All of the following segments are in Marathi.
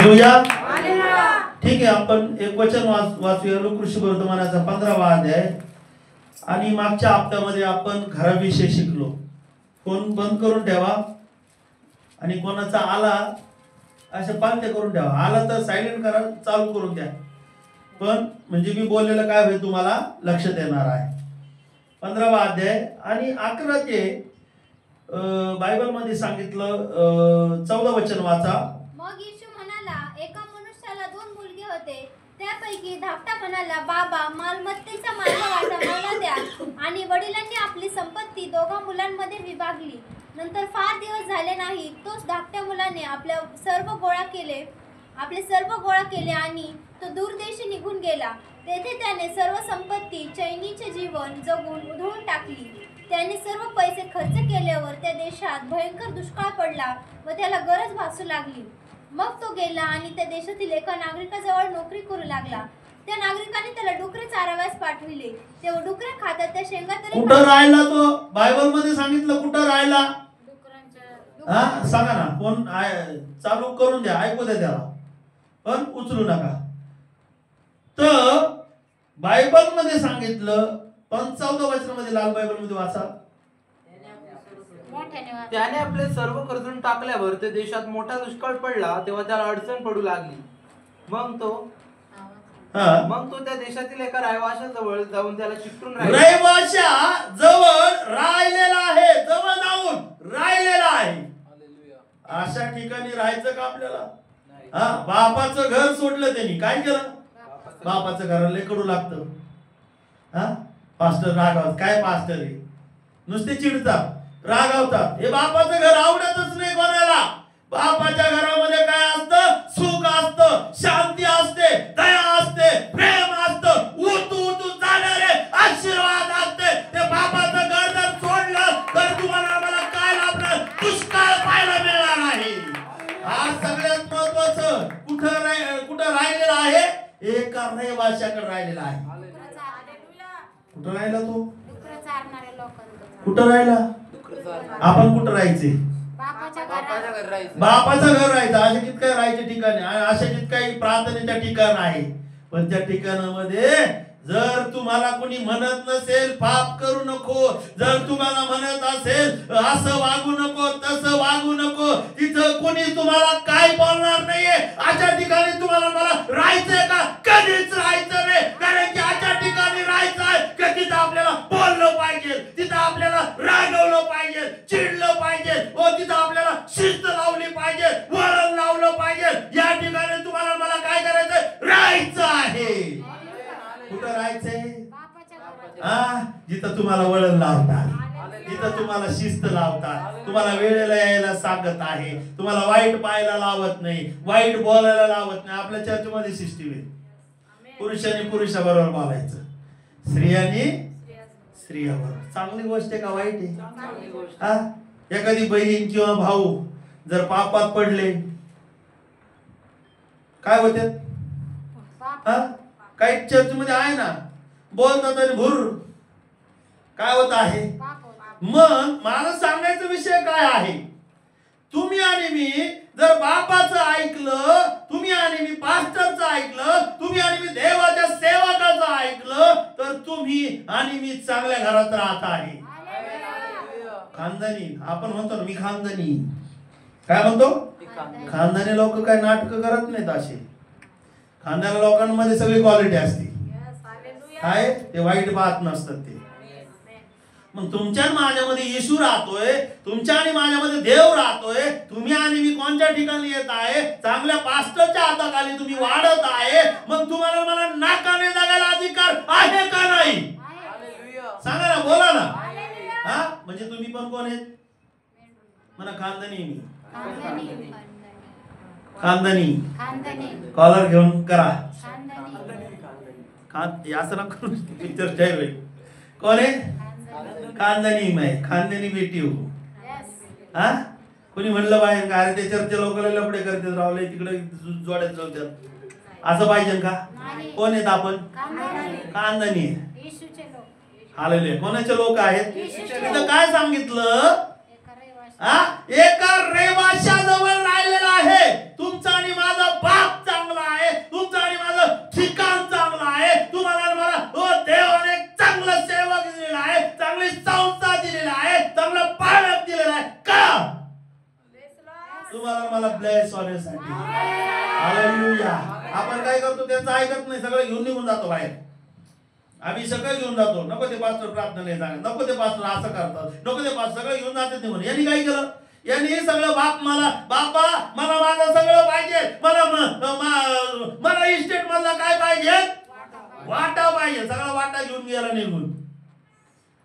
हालेलुया. ठीक आहे, आपण एक वचन वाचूया. लूका वर्तमानाचा 15वा अध्याय. आणि मागच्या हप्त्यामध्ये आपण घराविषयी शिकलो. फोन बंद करून ठेवा आणि कोणाचा आला असे पालते करून ठेवा. आला तर सायलेंट करा, चालू करून द्या. पण म्हणजे मी बोललेलं काय होईल तुम्हाला लक्षात येणार आहे. 15वा अध्याय आणि 11 ते बायबल मध्ये सांगितलं. 14 वचन वाचा. मग येशू म्हणाला, एका मनुष्याला 2 मुलगे होते. त्यापैकी धाकटा म्हणाला, बाबा, मालमत्तेचा माझा वाटा मला द्या. आणि वडिलांनी आपली संपत्ती 2 मुलांमध्ये विभागली. नंतर फार दिवस झाले नाही, तोच धाकट्या मुलाने आपले सर्व गोळा केले आणि तो दूरदेशी निघून गेला. तेथे त्याने सर्व संपत्ती चैनीचे जीवन जगून उधळून टाकली. त्याने सर्व पैसे खर्च केल्यावर त्या देशात भयंकर दुष्काळ पडला व त्याला गरज भासू लागली. मग तो गेला आणि त्या देशातील एका नागरिकाजवळ नोकरी करू लागला. त्या नागरिकाने त्याला डुकरे चाराव्यास पाठविले. तेव्हा डुकरे खातात त्या शेंगा तरी. कुठं राहिला तो? बायबल मध्ये सांगितलं कुठं राहिला? हा सांगा ना. फोन चालू करून द्या, ऐकू द्या त्याला, पण उचलू नका. तर बायबल मध्ये सांगितलं 14 वचनामध्ये, लाल बायबल मध्ये वाचा. त्याने आपले सर्व खर्चून टाकल्यावर त्या देशात मोठा दुष्काळ पडला. तेव्हा त्याला अडचण पडू लागली. मग तो त्या देशातील एका रहिवाशाजवळ जाऊन त्याला चिकटून राहिला. रहिवाशा जवळ राहिलेला आहे, जवळ जाऊन राहिलेला आहे. अशा ठिकाणी राहायचं का आपल्याला? हा, बापाचं घर सोडलं त्यांनी. काय केलं? बापाचं घर लय कडू लागतं. हा, पास्टर रागावतात. काय पास्टर आहे, नुसते चिडतात, रागावतात. हे बापाचं घर आवडतच नाही कोणाला. बापाच्या घरामध्ये काय असतं? सुख असतं, शांती असते, दया असते, प्रेम असतं, उतू जाणारे आशीर्वाद असते. ते बापाचं घर जर सोडलं तर तुम्हाला मला काय लाभणार? दुष्काळ पाहायला मिळणार आहे. आज सगळ्यात महत्वाचं कुठं राहिलेला आहे? एका रहिवाशाकडे राहिलेला आहे. कुठं राहिला तो? कुठं राहिला? आपण कुठं राहायचे? बापाचं घर राहायचं. असे कितकं राहायचे ठिकाण, असे कितकाही प्रार्थनेच्या ठिकाण आहे. पण त्या ठिकाणामध्ये जर तुम्हाला कोणी म्हणत नसेल पाप करू नको, जर तुम्हाला म्हणत असेल असं वागू नको, तसं वागू नको, तिथं कोणी तुम्हाला काय बोलणार नाहीये. अशा ठिकाणी तुम्हाला मला राहायचंय का? कधीच राहायचं नाही. कारण की अशा ठिकाणी राहायचं आहे की तिथं आपल्याला बोललं पाहिजे, तिथं आपल्याला रागवलं पाहिजे, चिडलं पाहिजे, व तिथं आपल्याला शिस्त लावली पाहिजे, वळण लावलं पाहिजे. या ठिकाणी तुम्हाला मला काय करायचंय? राहायचं आहे. कुठं राहायचंय? जिथं तुम्हाला वळण लावतात, जिथं तुम्हाला शिस्त लावतात, तुम्हाला वेळेला यायला सांगत आहे, तुम्हाला वाईट पाहायला लावत नाही, वाईट बोलायला लावत नाही. आपल्या चर्चमध्ये सिस्टीम आहे. पुरुषांनी पुरुषाबरोबर बोलायचं, स्त्रियांनी स्त्रियाबरोबर. चांगली गोष्ट आहे का वाईट आहे? एखादी बहीण किंवा भाऊ जर पापात पडले काय होते? काही चर्च मध्ये आहे ना, बोलतात आणि भूर काय होत आहे. मग मला सांगायचा विषय काय आहे? तुम्ही आणि मी जर बापाचं ऐकलं, तुम्ही आणि मी पास्टरचं ऐकलं, तुम्ही आणि मी देवाच्या सेवकाचं ऐकलं, तर तुम्ही आणि मी चांगल्या घरात राहत आहे. खानदानी आपण म्हणतो ना, मी खानदानी. काय म्हणतो? खानदानी लोक काय नाटक करत नाहीत. असे खानदानी लोकांमध्ये सगळी क्वालिटी असते. काय ते वाईट बात नसतात ते. मग तुमच्या माझ्यामध्ये येशू राहतोय, तुमच्या आणि माझ्यामध्ये देव राहतोय. तुम्ही आणि मी कोणत्या ठिकाणी येत आहे? चांगल्या पास्टरच्या हाताखाली तुम्ही वाढत आहे. मग तुम्हाला मला नाकाने जगायला अधिकार आहे का नाही? सांगा ना, बोला ना. हा, म्हणजे तुम्ही पण कोण आहेत? मला खानदानी. मी खानदानी कॉलर घेऊन करा. असं ना करू. पिक्चर ठेव. कोण आहे? खानदानी. मैं खानदानी बेटी हो. हा, कोणी म्हणलं बाहेर का अरे ते चर्चेच्या लोकांना लपडे करते, रावले तिकडे जोड्यात चालतात, असं पाहिजे का? कोण आहेत आपण? खानदानी. हालेलुया. कोणाचे लोक आहेत? तिथं काय सांगितलं? एका रहिवाशाजवळ राहिलेला आहे. तुमचा आणि माझा बाप आपल्यासाठी. हालेलुया. आपण काय करतो त्यांचं ऐकत नाही, सगळं घेऊन निघून जातो बाहेर. आम्ही सगळं घेऊन जातो. नको ते पास्टर प्रार्थना नाही सांगत, नको ते पास्टर असं करतात, नको ते पास्टर सगळं घेऊन जातात ते म्हणून. यांनी काय केलं? यांनी सगळं बापा मला माझं सगळं पाहिजे, मला इस्टेट मधला काय पाहिजे? वाटा पाहिजे. सगळा वाटा घेऊन गेला निघून.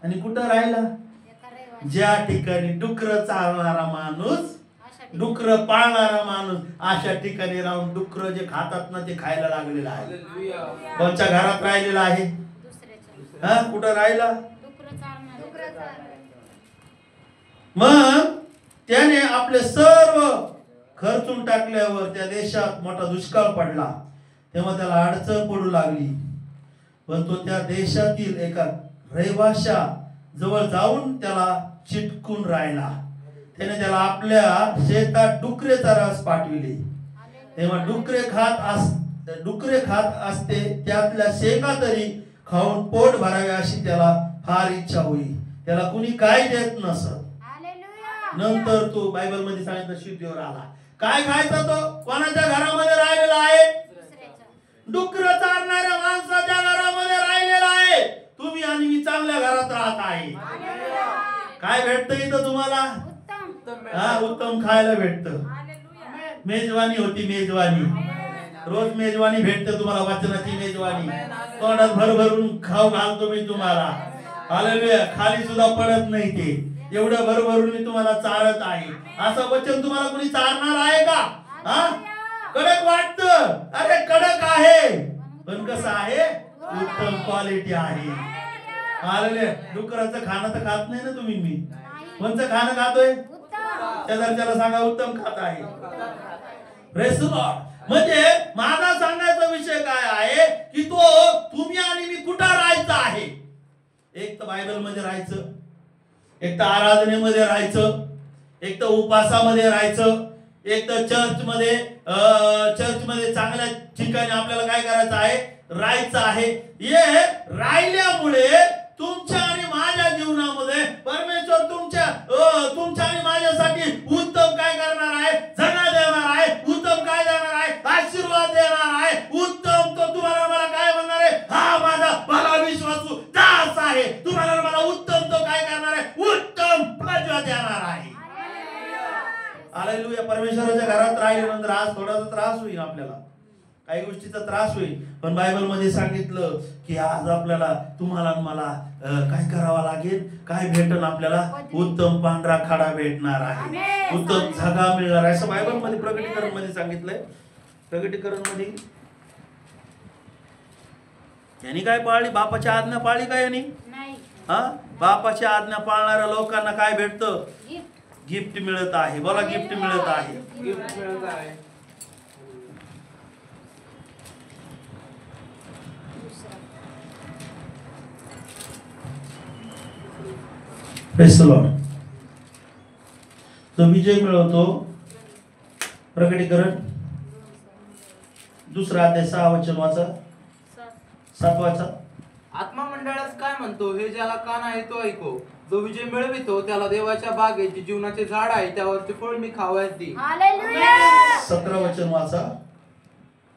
आणि कुठं राहिला? ज्या ठिकाणी डुकर चालणारा माणूस, डुकर पाळणारा माणूस अशा ठिकाणी राहून डुकर जे खातात ना ते खायला लागलेलं आहे. कोणच्या घरात राहिलेला आहे? हा, कुठं राहिला? मग त्याने आपले सर्व खर्चून टाकल्यावर त्या देशात मोठा दुष्काळ पडला. तेव्हा त्याला अडचण पडू लागली. पण तो त्या देशातील एका रहिवाशा जवळ जाऊन त्याला चिटकून राहिला. त्याने त्याला आपल्या शेतात डुकरेचा रस पाठविले. तेव्हा डुकरे खात असते, त्यातल्या शेंगा तरी खाऊन पोट भरावे अशी त्याला फार इच्छा होई. त्याला कुणी काय देत नसत. नंतर तो बायबल मध्ये सांगितलं शिट्टीवर आला. काय खायचा तो? कोणाच्या घरामध्ये राहिलेला आहे? डुकर चारणाऱ्या माणसाच्या घरामध्ये राहिलेला आहे. तुम्ही आणि मी चांगल्या घरात राहत आहे. काय भेटतं इथं तुम्हाला? हा, उत्तम खायला भेटतं. मेजवानी होती, मेजवानी. रोज मेजवानी भेटते तुम्हाला, वचनाची मेजवानी. तोंडात भरभरून खाऊ घालतो मी तुम्हाला. हालेलुया. खाली सुद्धा पडत नाही ते. एवढं भरभरून मी तुम्हाला चारत आहे. असं वचन तुम्हाला कोणी चारणार आहे का? हा, कडक वाटतं. अरे कडक आहे, पण कसं आहे? उत्तम क्वालिटी आहे. हालेलुया. डुकराचं खाणं तर खात नाही ना तुम्ही. मी कोणचं खाणं खातोय? शेजारच्याला सांगा उत्तम खात आहे. Praise the Lord. म्हणजे माझा सांगायचा विषय काय आहे की तुम्ही आणि मी कुठं राहायचं आहे? एक तर बायबल मध्ये राहायचं, एक तर आराधनेमध्ये राहायचं, एक तर उपासामध्ये राहायचं, एक तर चर्च मध्ये चांगल्या ठिकाणी आपल्याला काय करायचं आहे? राहायचं आहे. हे राहिल्यामुळे तुमच्या आणि माझ्या जीवनामध्ये परमेश्वर तुमच्या आणि माझ्यासाठी उत्तम काय करणार आहे? जगा देणार आहे. उत्तम काय देणार आहे? आशीर्वाद देणार आहे. उत्तम तो तुम्हाला मला काय म्हणणार आहे? हा माझा भला विश्वासू दास आहे. तुम्हाला मला उत्तम तो काय करणार आहे? उत्तम प्रजा देणार आहे. हालेलुया. परमेश्वराच्या घरात राहिल्यानंतर आज थोडासा त्रास होईल आपल्याला, काही गोष्टीचा त्रास होईल. पण बायबल मध्ये सांगितलं की आज आपल्याला, तुम्हाला मला काय करावं लागेल? काय भेटन आपल्याला? उत्तम पांढरा खडा भेटणार आहे, उत्तम झगा मिळणार आहे. असं बायबल मध्ये प्रकटीकरण मध्ये सांगितलंय. प्रकटीकरण मध्ये यांनी काय पाळली? बापाची आज्ञा पाळली का यांनी? हा, बापाची आज्ञा पाळणाऱ्या लोकांना काय भेटतं? गिफ्ट मिळत आहे. बोला, गिफ्ट मिळत आहे. गिफ्ट मिळत आहे. Praise the Lord. तो विजय मिळवतो. प्रकटीकरण 2 अध्याय 6 वचन वाचा. 7 वाचा. आत्मा मंडळास काय म्हणतो? हे ज्याला कान आहे तो ऐको. जो विजय मिळवितो त्याला देवाच्या बागेत जे जीवनाचे झाड आहे त्यावरचे फळ मी खावयास देईन. 17 वचन वाचा.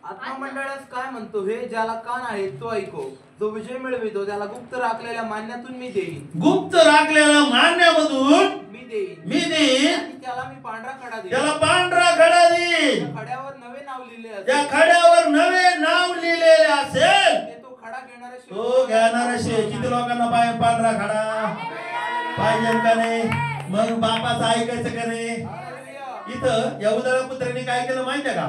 आत्मा मंडळास काय म्हणतो? हे ज्याला कान आहे तो ऐको. जो विजय मिळवितो त्याला गुप्त राखलेल्या मान्यातून मी देईन. गुप्त राखलेल्या मान्यामधून मी देईन. त्याला मी पांढरा खडा देईन. त्याला पांढरा खडा देईन. खड्यावर नवे नाव लिहिले असेल. त्या खड्यावर नवे नाव लिहिलेले असेल. तो खडा घेणारा तो घेणारा शे. किती लोकांना पांढरा खडा पाहिजे का नाही? मग बापाचं ऐकायचं का नाही? इथं यहूदा पुत्रांनी काय केलं माहितीये का?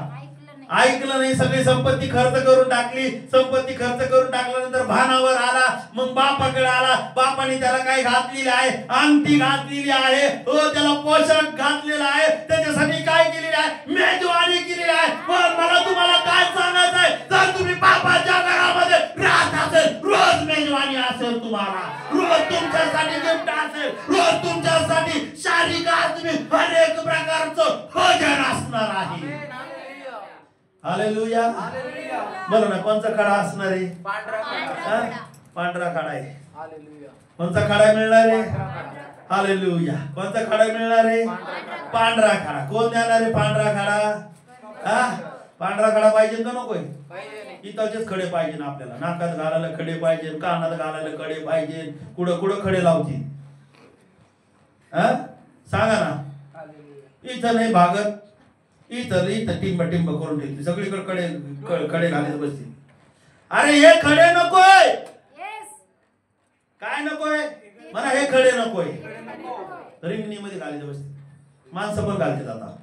ऐकलं नाही. सगळी संपत्ती खर्च करून टाकली. संपत्ती खर्च करून टाकल्यानंतर भानावर आला. मग बापाकडे आला. बापाने त्याला काय घातलेली आहे? अंगठी घातलेली आहे. त्याला पोशाख घातलेला आहे. त्याच्यासाठी काय केलेली आहे? मेजवानी केलेली आहे. पण मला तुम्हाला काय सांगायचं आहे? जर तुम्ही बापाच्या घरामध्ये राहत असेल, रोज मेजवानी असेल, तुम्हाला रोज तुमच्यासाठी गिफ्ट असेल, रोज तुमच्यासाठी शारीरिक आत्मिक अनेक प्रकारचं भोजन असणार आहे. हालेलुया. बोला ना, कोणचा खडा असणार आहे? पांढरा खडा. पांढरा खडा आहे. हालेलुया. कोणता खडा मिळणार आहे? हालेलुया. कोणता खडा मिळणार आहे? पांढरा खडा. कोण देणार आहे पांढरा खडा? हा पांढरा खडा पाहिजे का नकोय? पाहिजे. इथलचेच खडे पाहिजे ना आपल्याला. नाकात घालायला खडे पाहिजे, कानात घालायला खडे पाहिजे. कुठं कुठं खडे लावतील? हा सांगा ना. इथं नाही भागत, इथं इथं टिंब टिंब करून ठेवली, सगळीकडे खडे घालत बसतील. अरे हे खडे नकोय. काय नकोय मला? हे खडे नकोय. रिंगणीमध्ये घालत बसतील. माणसं पण घालतात आता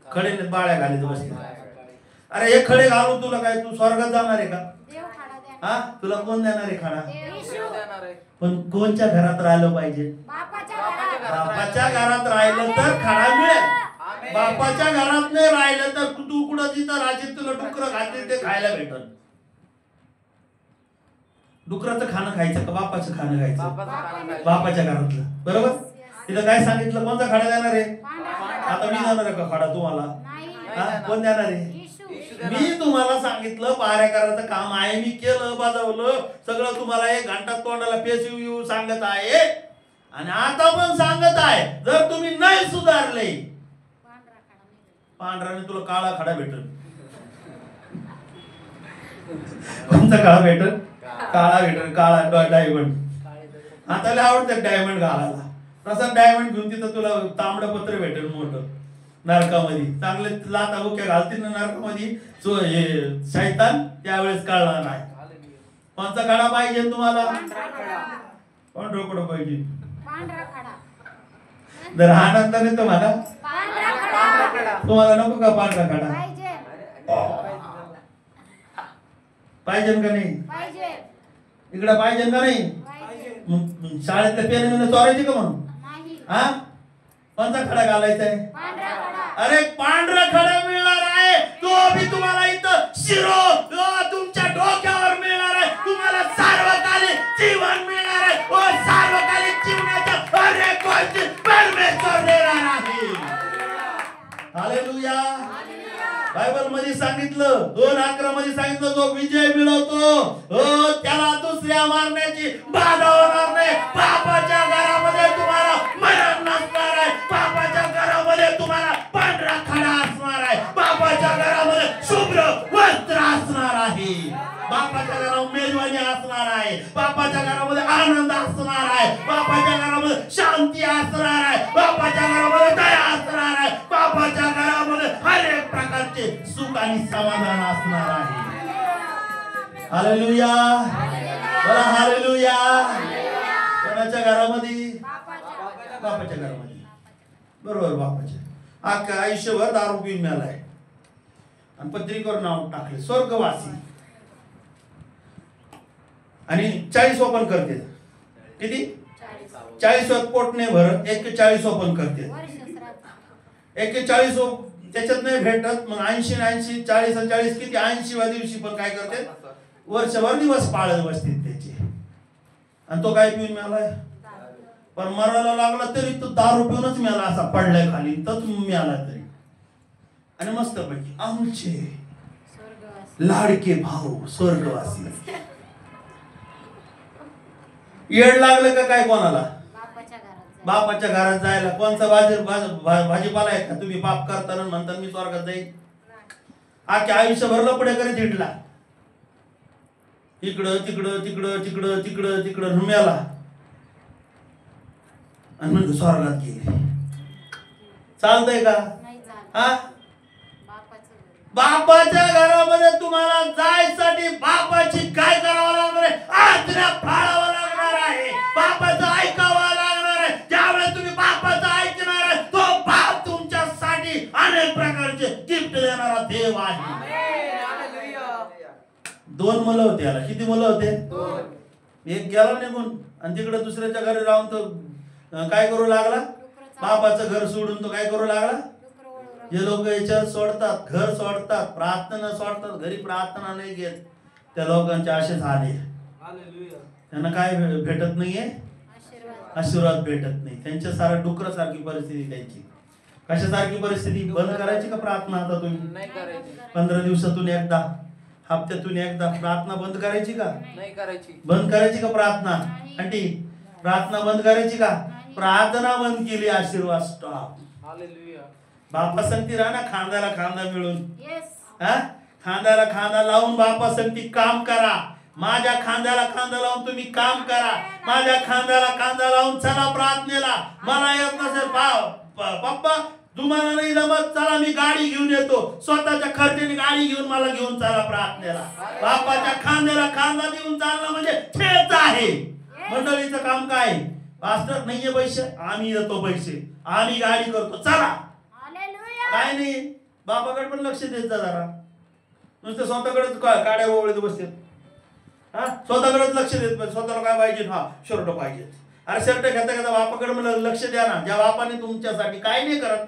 खडे, बाळ्या घालत बसतील. अरे हे खडे घालून तुला काय, तू स्वर्गात जाणार आहे का? हा तुला कोण देणार आहे खडा? पण कोणच्या घरात राहिलं पाहिजे? बापाच्या घरात राहिलं तर खडा मिळेल. बापाच्या घरात नाही राहिलं तर तू कुठं जिथं राहशील तुला डुकरं घालतील ते खायला भेटल. डुकराचं खाणं खायचं का बापाचं खाणं खायचं? बापाच्या घरातलं. बरोबर. तिथं काय सांगितलं? कोणता खडा देणार आहे? आता मी देणार आहे का खडा तुम्हाला? कोण देणार आहे? मी तुम्हाला सांगितलं पाऱ्या करायचं काम आहे, मी केलं, बजावलं सगळं. तुम्हाला एक घंटात तोंडाला पेस येऊ सांगत आहे आणि आता पण सांगत आहे. जर तुम्ही नाही सुधारले, पांढराने तुला काळा खडा भेटल. कोणता काळा भेटल? काळा भेटल, काळा डायमंड. आता लय आवडतं डायमंड घालायला. तसा डायमंड घेऊन तिथं तुला तांबडं पत्र भेटेल मोठं नरकामध्ये. चांगले लाता बुक्या घालतील ना नरकामध्ये शैतान, त्यावेळेस कळणार नाही. कोणता खडा पाहिजे तुम्हाला? पांढरा खडा पाहिजे. जर आनंदाने तर म्हणा, तुम्हाला नको का पांढरा खडा? पाहिजे का नाही? इकडे पाहिजे का नाही? शाळेतल्या पेन चोरायचे का म्हणून? हा कोणता खडा घालायचा आहे? अरे पांढरा खडा मिळणार आहे, तो बी तुम्हाला इथं शिरो तुमच्या डोक्यावर मिळणार आहे. तुम्हाला सार्वकालिक जीवन मिळणार आहे. ओ सार्वकालिक जीवनाचा अरे कोणती परमेश्वर देणार आहे. हालेलुया. बायबल मध्ये सांगितलं, 2:11 मध्ये सांगितलं, जो विजय मिळवतो त्याला दुसऱ्या मारण्याची बाधा होणार नाही. बापाच्या घरामध्ये तुम्हाला मरण नसणार आहे. बापाच्या घरामध्ये तुम्हाला पांढरा खडा असणार आहे. बापाच्या घरामध्ये शुभ्र वस्त्र असणार आहे. बापाच्या घरामध्ये मेजवानी असणार आहे. बापाच्या घरामध्ये आनंद असणार आहे. बापाच्या घरामध्ये शांती असणार आहे. बापाच्या घरामध्ये दया असणार आहे. बापाच्या घरामध्ये हर एक प्रकारचे सुख आणि समाधान असणार आहे. हालेलुया. बोला हालेलुया. कोणाच्या घरामध्ये? बापाच्या घरामध्ये. बरोबर, बापाच्या. अख्खा आयुष्यभर दारू पिऊन मिळालाय आणि पत्रिकेवर नाव टाकले स्वर्गवासी. आणि 40 ओपन करते. किती? 40 पोट नाही भरत, 41 ओपन करते. 41 त्याच्यात नाही भेटत, मग 80 40 40 किती 80व्या दिवशी पण काय करते? वर्षभर दिवस पाळत बसते त्याचे. आणि तो काय पिऊन मिळालाय? पण मरायला लागला तरी तो दारू पिऊनच मिळाला, असा पडलाय खाली तोच मिळाला तरी. आणि मस्त पैकी आमचे लाडके भाऊ स्वर्गवासी. येड लागलं का काय कोणाला? बापाच्या घरात जायला. कोणचा भाजीपाला आहे का तुम्ही पाप करताना म्हणता मी स्वर्गात जाईल? आख्या आयुष्यभर लपडे करीत हिटला, इकडं तिकडं तिकडं तिकडं तिकडं तिकडं रुम्याला, आणि म्हणजे स्वर्गात गेले. चालतंय का? हा बापाच्या घरामध्ये तुम्हाला जायसाठी बापाची काय करावं लागणार आहे? आज्ञा पाळावं लागणार आहे. बापाचं ऐकावं लागणार आहे. ज्यावेळेस तुम्ही बापाचं ऐकणार आहे, तो बाप तुमच्यासाठी अनेक प्रकारचे गिफ्ट देणारा देव आहे. 2 मुलं होते याला. किती मुलं होते? 2. एक गेला निघून आणि तिकडे दुसऱ्याच्या घरी राहून तो काय करू लागला? बापाचं घर सोडून तो काय करू लागला? जे लोक याच्यावर सोडतात, घर सोडतात, प्रार्थना सोडतात, घरी प्रार्थना नाही घेत, त्या लोकांचे असे झाले. त्यांना काय भेटत नाहीये? आशीर्वाद भेटत नाही. त्यांच्या सारा डुकरासारखी परिस्थिती त्यांची. कशासारखी परिस्थिती? बंद करायची का प्रार्थना आता तुम्ही? 15 दिवसातून एकदा, हप्त्यातून एकदा प्रार्थना बंद करायची का? नाही करायची. बंद करायची का प्रार्थना? आंटी प्रार्थना बंद करायची का? प्रार्थना बंद केली, आशीर्वाद स्टॉप. बापा संगती राहा ना, खांद्याला खांदा मिळून. येस. हा, खांद्याला खांदा लावून बापा संगती काम करा. माझ्या खांद्याला खांदा लावून तुम्ही काम करा. माझ्या खांद्याला खांदा लावून चला प्रार्थनेला. मला येत नसेल पप्पा तुम्हाला नाही जमत, चला मी गाडी घेऊन येतो, स्वतःच्या खर्चाने गाडी घेऊन मला घेऊन चला प्रार्थनेला. बापाच्या खांद्याला खांदा देऊन चालणं म्हणजे खेळच आहे. मंडळीचं काम काय? पास्टर नाहीये पैसे, आम्ही येतो पैसे, आम्ही गाडी करतो, चला. हालेलुया. काय नाही, बापाकडे पण लक्ष देत जा जरा. नुसतं स्वतःकडेच काड्या ओवळीत बसतात. हा, स्वतःकडेच लक्ष देत पाहिजे. स्वतःला काय पाहिजे? हा, शर्ट पाहिजे. अरे शर्ट घेता घेता बापाकडे मला लक्ष द्या ना. ज्या बापाने तुमच्यासाठी काय नाही करत.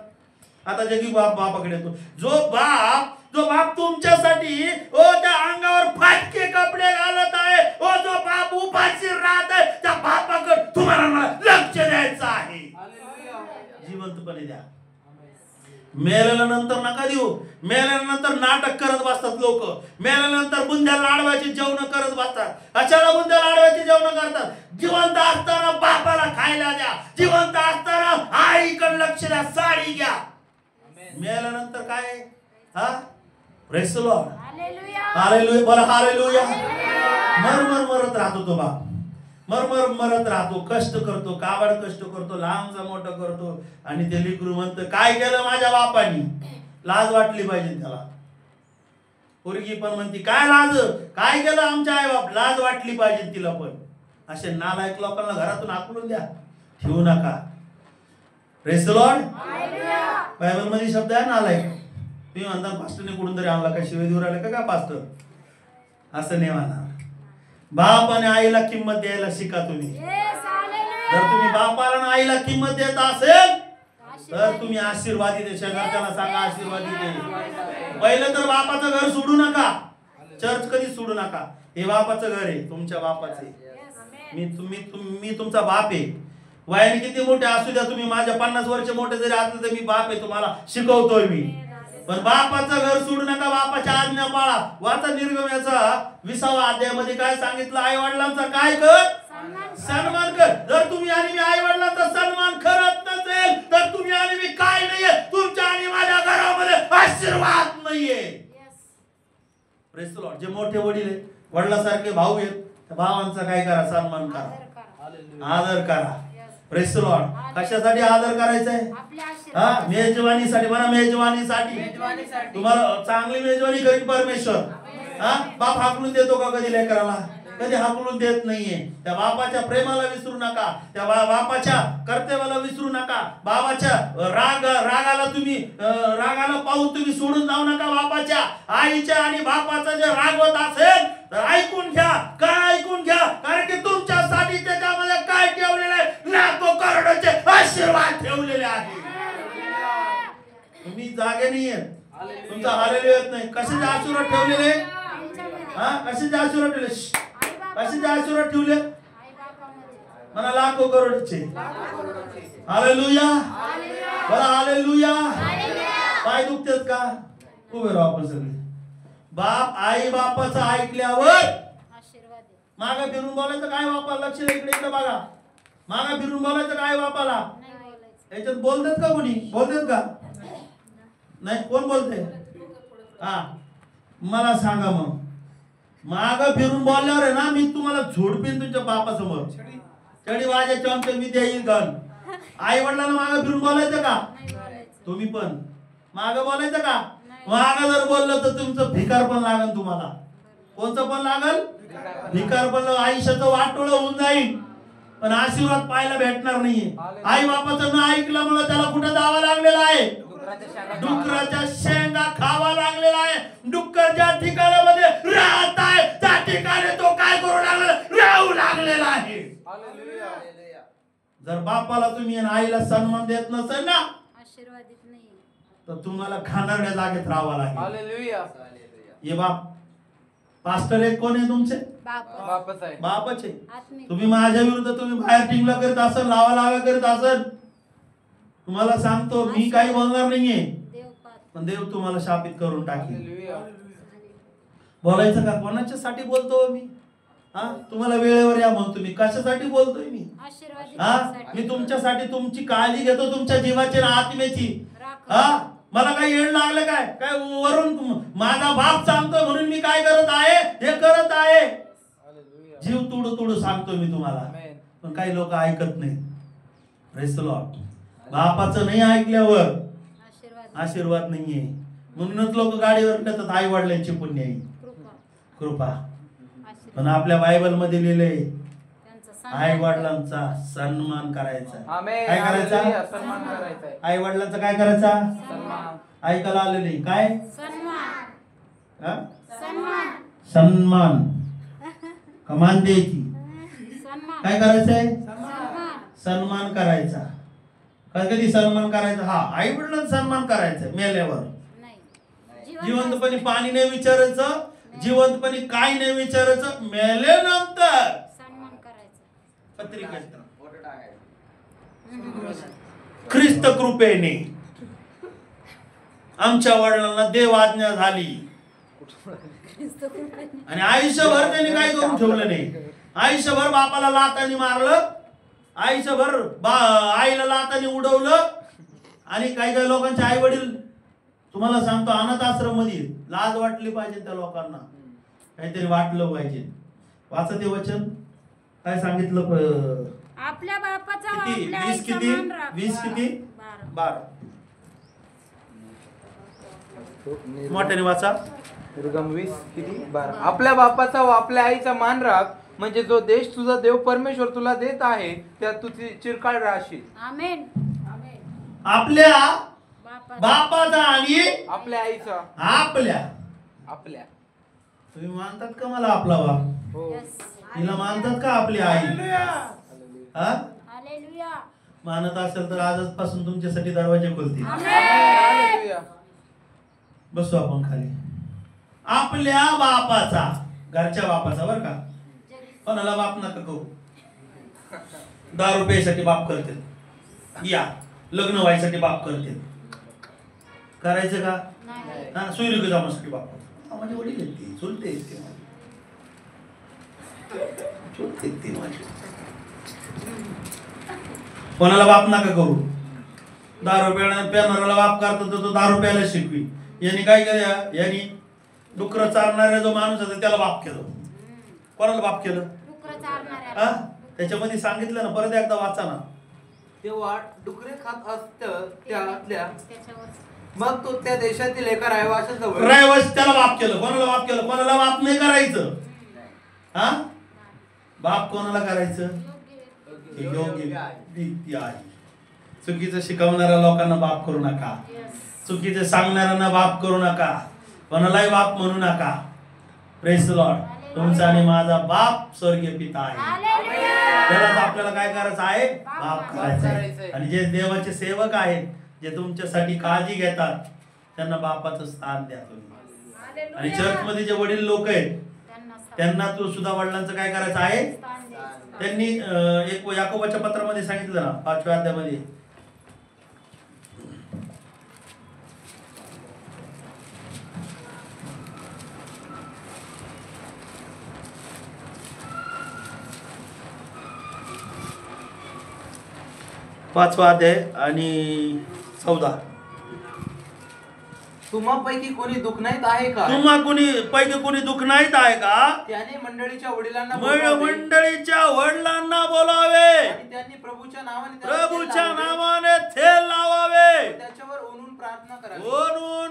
आता जगी बापाकडे येतो. जो बाप तुमच्यासाठी त्या अंगावर फाटके कपडे घालत आहे, जो बाप उपाशी राहत आहे, त्या बापाकडे तुम्हाला मला लक्ष द्यायचं आहे. जिवंतपणे द्या. मेल्यानंतर नका देऊ. मेल्यानंतर नाटक करत बसतात लोक. मेल्यानंतर बुंद्या लाडवायची जेवण करत बसतात. अशाला बुंद्या लाडवायची जेवण करतात. जिवंत असताना बापाला खायला द्या. जिवंत असताना आईकडे लक्ष द्या. साडी घ्या. मेल्यानंतर काय? हा, praise the Lord. Hallelujah. Hallelujah. बोला हालेलुया. मरत राहतो तो बाप. मरत राहतो. कष्ट करतो, काबाड कष्ट करतो, लहानचा मोठं करतो. आणि ते लेकरू म्हणतं काय केलं माझ्या बापानी? लाज वाटली पाहिजे त्याला. पोरगी पण म्हणती काय लाज, काय केलं आमच्या आई बाप? लाज वाटली पाहिजे तिला पण. असे नालायक लोकांना घरातून हाकलून द्या, ठेवू नका. Praise the Lord. बायबल मध्ये शब्द आहे नालायक. तुम्ही म्हणता पास्टरने कुठून तरी आणला का, शिवाय देऊ राहिले का पास्टर? असं नाही म्हणा. बाप आणि आईला किंमत द्यायला शिका तुम्ही. जर तुम्ही बापाला आणि आईला किंमत देत असेल तर तुम्ही आशीर्वादी दे. शेजारच्याला सांगा आशीर्वादी दे. पहिलं तर बापाचं घर सोडू नका. चर्च कधी सोडू नका. हे बापाचं घर आहे, तुमच्या बापाचे. मी तुमचा बाप आहे. वयाने किती मोठे असू द्या तुम्ही, माझ्या 50 वर्ष मोठे जरी असले तर मी बाप आहे, तुम्हाला शिकवतोय मी. पण बापाचं घर सोडू नका. बापाच्या आज्ञा पाळा. वाचा निर्गमनाचा 20वा अध्यायामध्ये काय सांगितलं? आई वडिलांचा काय कर? सन्मान कर. जर तुम्ही आणि मी आई वडिलांचा सन्मान करत नसेल तर तुम्ही आणि मी काय नाहीये. तुमच्या आणि माझ्या घरामध्ये आशीर्वाद नाहीये. Praise the Lord. जे मोठे वडील आहेत, वडिलांसारखे भाऊ आहेत, त्या भावांचा काय करा? सन्मान करा, आदर करा. Praise the Lord. कशासाठी आदर करायचा आहे? हा, मेजवानीसाठी. म्हणा मेजवानीसाठी. तुम्हाला चांगली मेजवानी करीन परमेश्वर. हा, बाप हाकलून देतो का कधी लेकराला? कधी हाकलून देत नाहीये. त्या बापाच्या प्रेमाला विसरू नका. त्या बापाच्या कर्तव्याला विसरू नका. बाबाच्या रागाला पाहून तुम्ही सोडून जाऊ नका. बापाच्या, आईच्या आणि बापाचा जे रागवत असेल तर ऐकून घ्या. काय ऐकून घ्या? कारण की तुमच्यासाठी त्याच्यामध्ये काय ठेवलेलं आहे? लाखो करोडोचे आशीर्वाद ठेवलेले आहे. तुम्ही जागे नाहीये. तुमचा हालेलुया येत नाही. कशाचे आशीर्वाद ठेवलेले? हा, कशाचे आशीर्वाद ठेवले? कशाचे आशीर्वाद ठेवले? म्हणा लाखो करोडचे. हालेलुया. बोला हालेलुया. पाय दुखतेत का? उभे राहू आपण सगळे. बाप आई बापाचं ऐकल्यावर मागा फिरून बोलायचं काय? बापाला लक्ष द्या. इकडे बघा. मागा फिरून बोलायचं काय बापाला? याच्यात बोलतात का कोणी? बोलतात का? नाही. कोण बोलते? हा, मला सांगा मग. माग फिरून बोलल्यावर आहे ना, मी तुम्हाला झोडपीन तुमच्या बापासमोर. चढी वाजायच्या आमच्या मी देईल गण. आई वडिलांना माग फिरून बोलायचं का? तुम्ही पण माग बोलायचं का? माग जर बोललं तर तुमचं भिकार पण लागल तुम्हाला. कोणतं पण लागल? भिकार पण. आयुष्याचं वाटोळं होऊन जाईल, पण आशीर्वाद पाहायला भेटणार नाहीये. आई बापाचं न ऐकल्यामुळे त्याला कुठं जावं लागलेलं आहे? डुकराच्या शेंगा खावा लागलेला आहे. डुक्कर ज्या ठिकाणामध्ये राहत आहे त्या ठिकाणी तो काय करू लागला? राहू लागलेला आहे. जर बापाला तुम्ही आणि आईला सन्मान देत नसेल ना, आशीर्वादित नाही, तर तुम्हाला खाणाऱ्या जागेत राहावं लागेल. हालेलुया. ये बाप. पास्टर एक कोण आहे तुमचे? बापच आहे. बापच आहे. आत्मिक. तुम्ही माझ्या विरुद्ध तुम्ही बाहेर टिंगला करीत असेल, लावा करीत असेल, तुम्हाला सांगतो मी काही बोलणार नाहीये, पण देव तुम्हाला शापित करून टाकेल. हालेलुया. बोलायचं का? कोणाच्यासाठी बोलतो मी? हा, तुम्हाला वेळेवर या म्हणतो मी. कशासाठी बोलतोय मी? आशीर्वादित हा, करण्यासाठी. मी तुमच्यासाठी तुमची काळजी घेतो, तुमच्या जीवाची आणि आत्म्याची. हा, मला काही येड लागलं काय काय वरून माझा बाप सांगतो म्हणून मी काय करत आहे हे करत आहे. जीव तुडू तुडू सांगतो मी तुम्हाला, पण काही लोक ऐकत नाही. Praise the Lord. बापाचं नाही ऐकल्यावर आशीर्वाद नाहीये. म्हणूनच लोक गाडीवर नेतात आई वडिलांची पुण्याई कृपा. पण आपल्या बायबल मध्ये लिहिलंय आई वडिलांचा सन्मान करायचा. काय करायचा? सन्मान करायचा. आई वडिलांचा काय करायचा? सन्मान. ऐकायला आलेले काय? सन्मान. सन्मान कमान द्यायची. काय करायचंय? सन्मान करायचा. कधी सन्मान करायचा? हा, आई वडिलांचा सन्मान करायचा मेल्यावर. जिवंतपणी पाणी नाही विचारायचं, जिवंतपणी काय नाही विचारायचं, मेल्यानंतर सन्मान करायचा. पत्रिका ख्रिस्त कृपेने आमच्या वडिलांना देव आज्ञा झाली आणि आयुष्यभर त्यांनी काय करून ठेवलं नाही. आयुष्यभर बापाला लातानी मारलं, आयुष्यभर आईला लातानी उडवलं. आणि काही काही लोकांचे आई वडील तुम्हाला सांगतो अनाथ आश्रम मध्ये लाज वाटली पाहिजे त्या लोकांना, काहीतरी वाटलं पाहिजे. वाचा ते वचन काय सांगितलं? आपल्या बापाचा किती? 20 किती? 20 किती? 12. मोठ्याने वाचा. निर्गम 20 किती? 12. आपल्या बापाचा व आपल्या आईचा मान राख, म्हणजे जो देश तुझा देव परमेश्वर तुला देत आहे त्यात तू चिरकाळ राहशील. आमेन. आपल्या बापाचा आणि आपल्या आईचा. आपल्या तुम्ही मानतात का मला आपला बाप? हो. तिला मानतात का आपली आई? हा, हालेलुया. मानत असेल तर आजपासून तुमच्यासाठी दरवाजे खोलतील. हालेलुया. बसू आपण खाली. आपल्या बापाचा, घरच्या बापाचा बर का. कोणाला बाप नका करू. 10 रुपयासाठी बाप करते, या लग्न व्हायसाठी बाप करते. करायचं का? हा, सोयरी जमासाठी बाप. माझे वडील आहेत ते, चुलते आहेत ते माझे. चुलते आहेत ते माझे. कोणाला बाप नका करू. 10 रुपयाला पेनाराला बाप करतो तो 10 रुपयाला शिकवी. यांनी काय केलं? यांनी डुकर चारणारा जो माणूस होता त्याला बाप केलं. कोणाला बाप केलं? हा, त्याच्यामध्ये सांगितलं ना, परत एकदा वाचा ना. तेव्हा डुकरे खात असत त्यातल्या, मग तो त्या देशातील एका रहिवाशाजवळ त्याला बाप केलं. कोणाला बाप केलं? कोणाला बाप नाही करायचं. हा, बाप कोणाला करायचं? योग्य व्यक्ती आहे. चुकीचं शिकवणाऱ्या लोकांना बाप करू नका. चुकीचं सांगणाऱ्यांना बाप करू नका. कोणालाही बाप म्हणू नका. Praise the Lord. तुमचा आणि माझा बाप स्वर्गीय पिता आहे. त्यालाच आपल्याला काय करायचं आहे? बाप करायचं आहे. आणि जे देवाचे सेवक आहेत, जे तुमच्यासाठी काळजी घेतात, त्यांना बापाचं स्थान द्या तुम्ही. आणि चर्च मध्ये जे वडील लोक आहेत त्यांना तू सुद्धा वडिलांचं काय करायचं आहे? त्यांनी एक याकोबाच्या पत्रामध्ये सांगितलं ना, 5व्या अध्यायामध्ये, पाचवा अध्याय आणि 14. तुम्हापैकी कोणी दुखनाईत आहे का? पैकी कोणी दुखनाईत आहे का? त्याने मंडळीच्या वडिलांना बोलावे आणि त्यांनी प्रभूच्या नावाने तेल लावावे. त्याच्यावर ओनून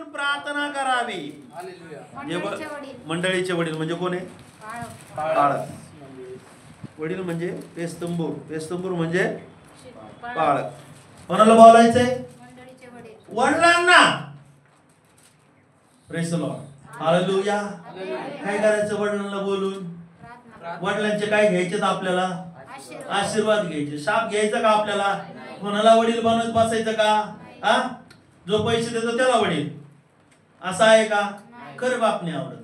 प्रार्थना करावी. हालेलुया. मंडळीचे वडील म्हणजे कोण आहे? पाळक. वडील म्हणजे पेस्तंबूर म्हणजे पाळक. कोणाला बोलायचंय? वडिलांना. Praise the Lord. हालेलुया. काय करायचं वडिलांना बोलून? वडिलांचे काय घ्यायचे? आपल्याला आशीर्वाद घ्यायचे. शाप घ्यायचा का आपल्याला? कोणाला वडील बनवत बसायचं का? हा, जो पैसे देतो त्याला वडील असं आहे का? खरं बाप नाही आवडत.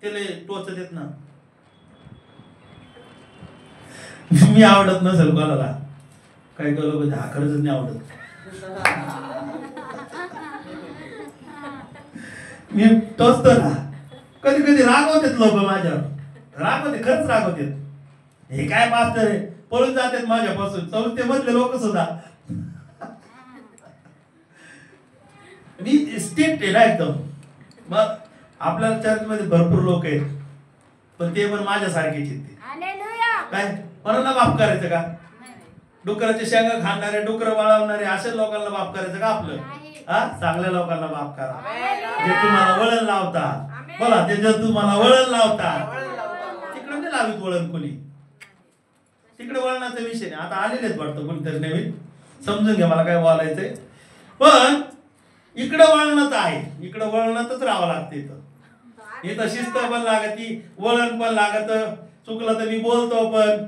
त्याला टोचत येत ना. मी आवडत नसेल कोणाला, काही लोक खरंच नाही आवडत. मी टोचतो ना. कधी कधी रागवतात लोक माझ्यावर. खरंच रागवतात. हे काय पास्टर आहे, पळून जातात माझ्यापासून. संस्थेमधले लोक सुद्धा मी स्ट्रिक्ट आहे ना एकदम. मग आपल्या चर्चमध्ये भरपूर लोक आहेत, पण ते पण माझ्यासारखेच आहेत. काय कोणाला माफ करायचं का? डुकराचे शेंगा खाणारे, डुकर वाळवणारे असे लोकांना माफ करायचं का आपलं? हा, चांगल्या लोकांना माफ करा, जे तुम्हाला वळण लावतात. बोला, ते जे तुम्हाला वळण लावतात. तिकडे नाही लावित वळण कोणी, तिकडे वळणाचा विषय नाही. आता आलेले आहेत वाटतं कोणीतरी नवीन, समजून घ्या मला काय बोलायचंय. पण इकडं वळणच आहे, इकडं वळणातच राहावं लागतं. इथं शिस्त पण लागती, वळण पण लागत. चुकलं तर मी बोलतो पण,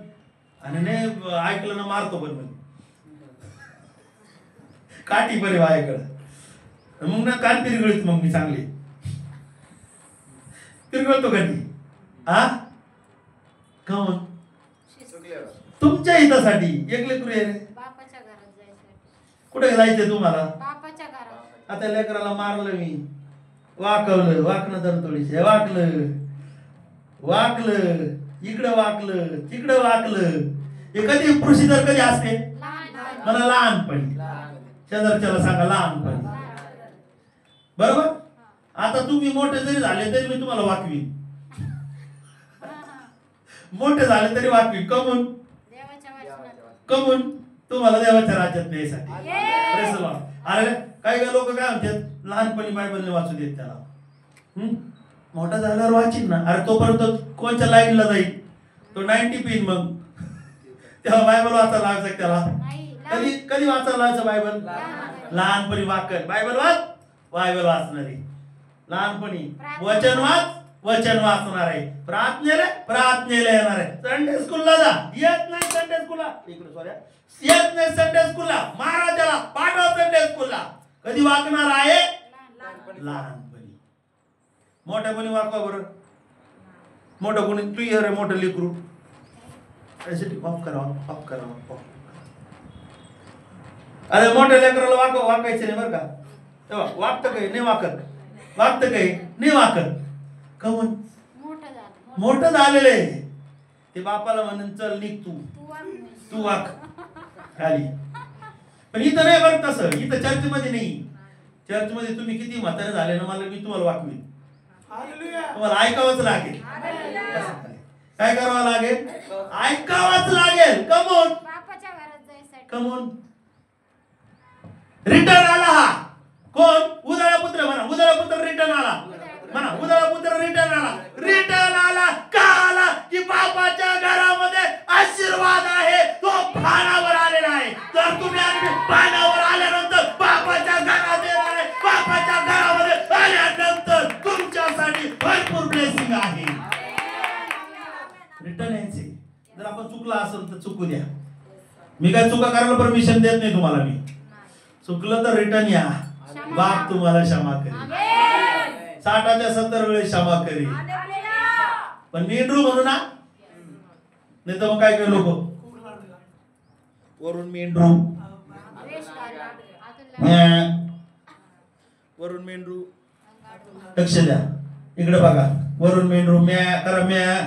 आणि नाही ऐकलं ना मारतो पण. काठी बरे वायाकडं मग ना कान तिरगळीत मग मी चांगली तिरगळतो कधी. हा, काऊन? तुमच्या हितासाठी. एक लेकरू आहे रे, कुठे जायचंय तुम्हाला? आता लेकराला मारलं मी, वाकवलं, वाकणं तर थोडीशी वाकलं, इकडं वाकलं, तिकडं वाकलं. हे कधी प्रोसिजर कधी असते? मला लहानपणी. शेजारच्याला सांगा लहानपणी, बरोबर. आता तुम्ही मोठे जरी झाले तरी मी तुम्हाला वाकवीन, मोठे झाले तरी वाकवीन. कमून तुम्हाला देवाच्या राज्यात न्यायसाठी. अरे काही काही लोक काय म्हणतात, लहानपणी बायबलने वाचू देत त्याला, मोठा झाल्यावर वाचीन ना. अरे तोपर्यंत कोणत्या लाईनला जाईल तो? 90 पिन. मग तेव्हा बायबल वाचायला लावायचं त्याला. कधी वाचायला लावायचं बायबल? लहानपणी वाचन. बायबल वाचणारी लहानपणी, वचन वाचणार आहे, प्रार्थनेला येणार आहे. संडे स्कूलला जा, येत नाही संडे स्कूलला, येत नाही संडे स्कूलला, मारा त्याला, पाठवा संडे स्कूलला. कधी वागणार आहे? लहानपणी. मोठ्यापणी वागवा बरं. मोठं कोणी तू ये रे मोठं लेकरू, माफ करा. अरे मोठ्या लेकराला वाकायचं नाही बरं का. तेव्हा वागतं काही नाही वाकत. कमून? मोठं झालेलं आहे ते. बापाला म्हणून चल निघ तू वाक खाली. पण इथं नाही बरं तसं. इथं चर्चमध्ये नाही. चर्चमध्ये तुम्ही किती म्हातारे झाले ना, मला मी तुम्हाला वाकवीन. तुम्हाला ऐकावंच लागेल. काय करावं लागेल? ऐकावंच लागेल. कमून रिटर्न आला. हा कोण? उदळा पुत्र म्हणा. उदळा पुत्र रिटर्न आला म्हणा. उदळा पुत्र रिटर्न आला. का आला? की बापाच्या घरामध्ये आशीर्वाद आहे, तो पानावर आलेला आहे. तर तुम्ही पानावर आल्यानंतर बापाच्या घरात येणार आहे. बापाच्या घरामध्ये आल्यानंतर तुमच्यासाठी भरपूर ब्लेसिंग आहे. रिटर्न यायचे. जर आपण चुकला असेल तर चुकू द्या. मी काय चुका करायला परमिशन देत नाही तुम्हाला. मी चुकलं तर रिटर्न या, बाप तुम्हाला क्षमा करेल. 60च्या 70 वेळेस क्षमा करेल. पण मेंढरू म्हणू ना, नाही तर मग काय काय लोक वरून मेंढरू, वरून मेंढरू. लक्ष द्या, इकडे बघा. वरून मेंढरू म्या करा, म्या,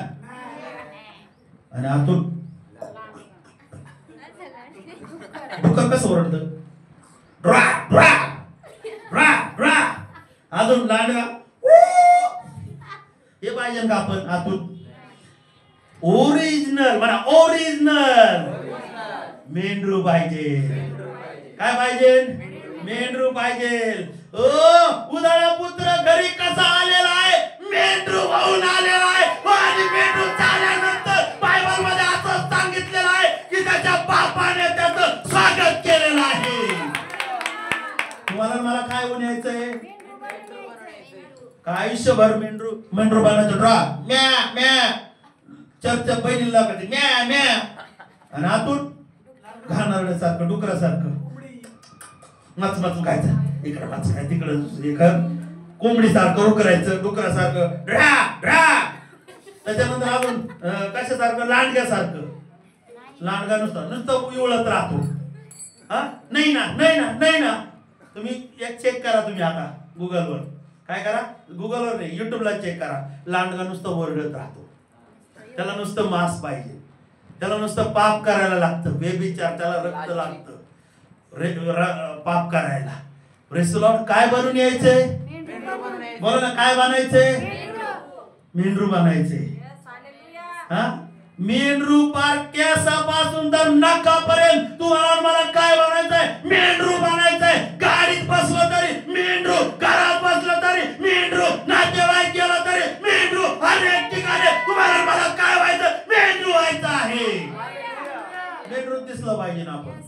आणि आतून डुकर कसं ओरडतं? अजून लांडगा हे पाहिजे का आपण? आतून ओरिजिनल म्हणा. ओरिजिनल मेंढरू पाहिजे. काय पाहिजे? मेंढरू पाहिजे. उदळा पुत्र घरी कसा आलेला आहे? मेंढरू होऊन आलेला आहे. आणि मेंढरू झाल्यानंतर बायबल मध्ये असं सांगितलेलं आहे की त्याच्या बापाने त्याचं स्वागत केलेलं आहे. तुम्हाला मला काय होऊन यायचंय? काय आयुष्यभर मेंढरू बनायचं. म्या चर्चा बहिणीला कधी म्या, आणि आतून घाणेरड्यासारखं, डुकरासारखं मच खायचं. इकडे मच खाय, तिकडं कोंबडी सारखं उकरायचं, डुकरासारखं ढ्रा. त्याच्यानंतर अजून कशासारखं? लांडग्यासारखं. लांडगा नुसतं इवळत राहतो. हा, नाही ना. तुम्ही एक चेक करा. तुम्ही आता गुगलवर काय करा? गुगलवर नाही, युट्यूबला चेक करा. लांडगा नुसतं ओरडत राहतो. त्याला नुसतं मांस पाहिजे. त्याला नुसतं पाप करायला लागतं. बेबीचार, त्याला रक्त लागतं पाप करायला. Praise the Lord. काय बनून यायचंय? बोला ना, काय बनायचंय? मेंढरू बनायचे. हा, मेंढरू पार केसापासून तर नाकापर्यंत तुम्हाला मला काय बनायचंय? मेंढरू बनायचंय. गाडीत बसलं तरी मेंढरू, घरात बसलं तरी मेंढरू, नातेवाईक गेलं तरी मेंढरू, अनेक ठिकाणी तुम्हाला मला काय व्हायचं? मेंढरू व्हायचं आहे. मेंढरू दिसलं पाहिजे ना आपण.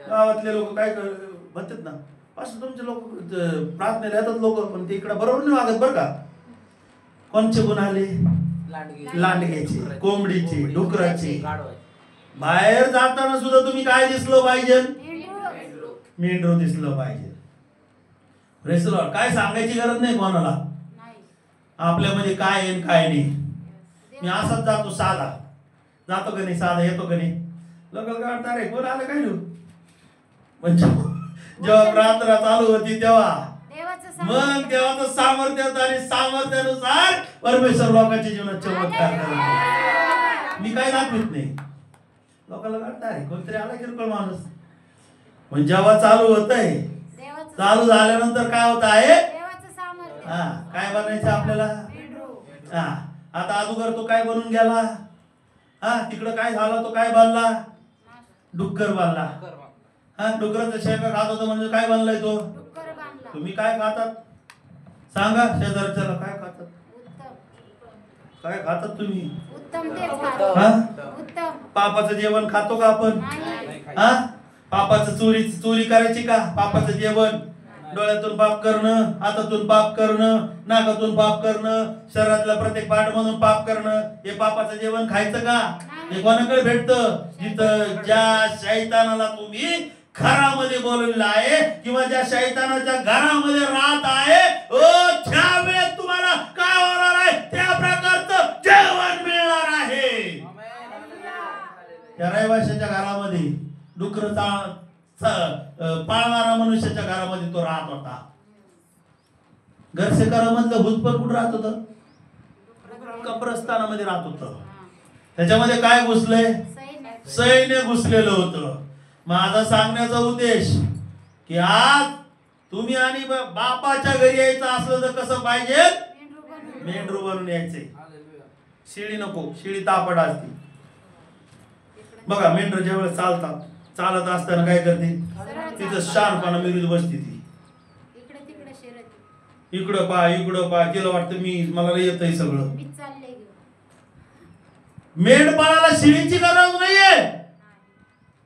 गावातले लोक काय म्हणतात ना, असं तुमचे लोक प्रार्थनेला येतात लोक, पण ते इकडे बरोबर नाही वागत बरं का. कोणचे गुण आले? लांडग्याचे, कोंबडीचे, डुकराचे. बाहेर जाताना सुद्धा तुम्ही काय दिसलं पाहिजे? मेंढरू दिसलं पाहिजे. Praise the Lord. काय सांगायची गरज नाही कोणाला आपल्यामध्ये काय आहे काय नाही. मी असाच जातो, साधा जातो का नाही, साधा येतो का नाही. लोक काढता रे कोण आलं काय नाही. म्हणजे जेव्हा प्रार्थना चालू होती तेव्हा मग देवाचं सामर्थ्य आणि सामर्थ्यानुसार परमेश्वर लोकांच्या जीवनात चमत्कार करतो. मी काय दाखवित नाही. लोकांना वाटतं रे कोणतरी आला किरकोळ माणूस. पण जेव्हा चालू होत आहे, चालू झाल्यानंतर काय होत आहे? हा, काय बनायचं आपल्याला? हा, आता अगोदर तो काय बनून गेला? हा, तिकडं काय झालं? तो काय बनला? डुक्कर बनला. हा, डुकराचं शेंगा खात होता म्हणजे काय बनलाय तो? तुम्ही काय खातात सांगा? शेजारच्याला काय खातात? काय खातात तुम्ही? पापाचं जेवण खातो का आपण? हा, पापाचं चोरी करायची का? पापाचं जेवण डोळ्यातून पाप करणं, हातातून पाप करणं, नाकातून पाप करणं, शरीरातल्या प्रत्येक पार्टमधून पाप करणं, हे पापाचं जेवण खायचं का? हे कोणाकडे भेटतं? जिथं ज्या शैतानाला तुम्ही घरामध्ये बोलवलेलं आहे किंवा ज्या शैतानाच्या घरामध्ये राहत आहे, त्यावेळेस तुम्हाला काय होणार आहे? त्या प्रकारचं जेवण मिळणार आहे. त्या रहिवाशाच्या घरामध्ये डुकर पाळणारा मनुष्याच्या घरामध्ये तो राहत होता. घरसेकरामधलं भूत पण कुठं राहत होतं? कब्रस्तानामध्ये राहत होतं. त्याच्यामध्ये काय घुसलंय? सैन्य घुसलेलं होतं. माझा सांगण्याचा उद्देश की आज तुम्ही आणि बापाच्या घरी यायचं असलं तर कसं पाहिजे? मेंढरू बनून यायचे. शिळी नको, शिळी तापट असते. बघा मेंढर ज्यावेळेस चालत असताना काय करते? तिथं शानपणा मिरवीत बसते. ती इकडं पा तिला वाटतं मला येतंय सगळं. मेंढपाळाला शिळीची गरज नाहीये.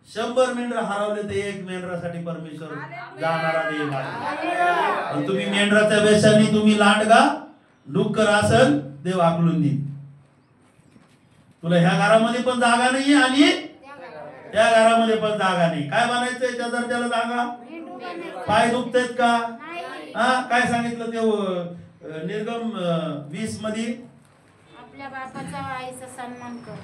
100 मेंढर हरवले तर एक मेंढरासाठी परमेश्वर जाणारा देव आहे. तुम्ही मेंढराच्या वेशाने तुम्ही लांडगा डुक्कर असल, देव आकलून देईल. तुला ह्या घरामध्ये पण जागा नाहीये आणि त्या घरामध्ये पण जागा नाही. काय बनायचंय? त्याला जागा. पाय दुखतायत का? हा, काय सांगितलं ते निर्गम 20 मध्ये? आपल्या बापाचा आईचा सन्मान कर.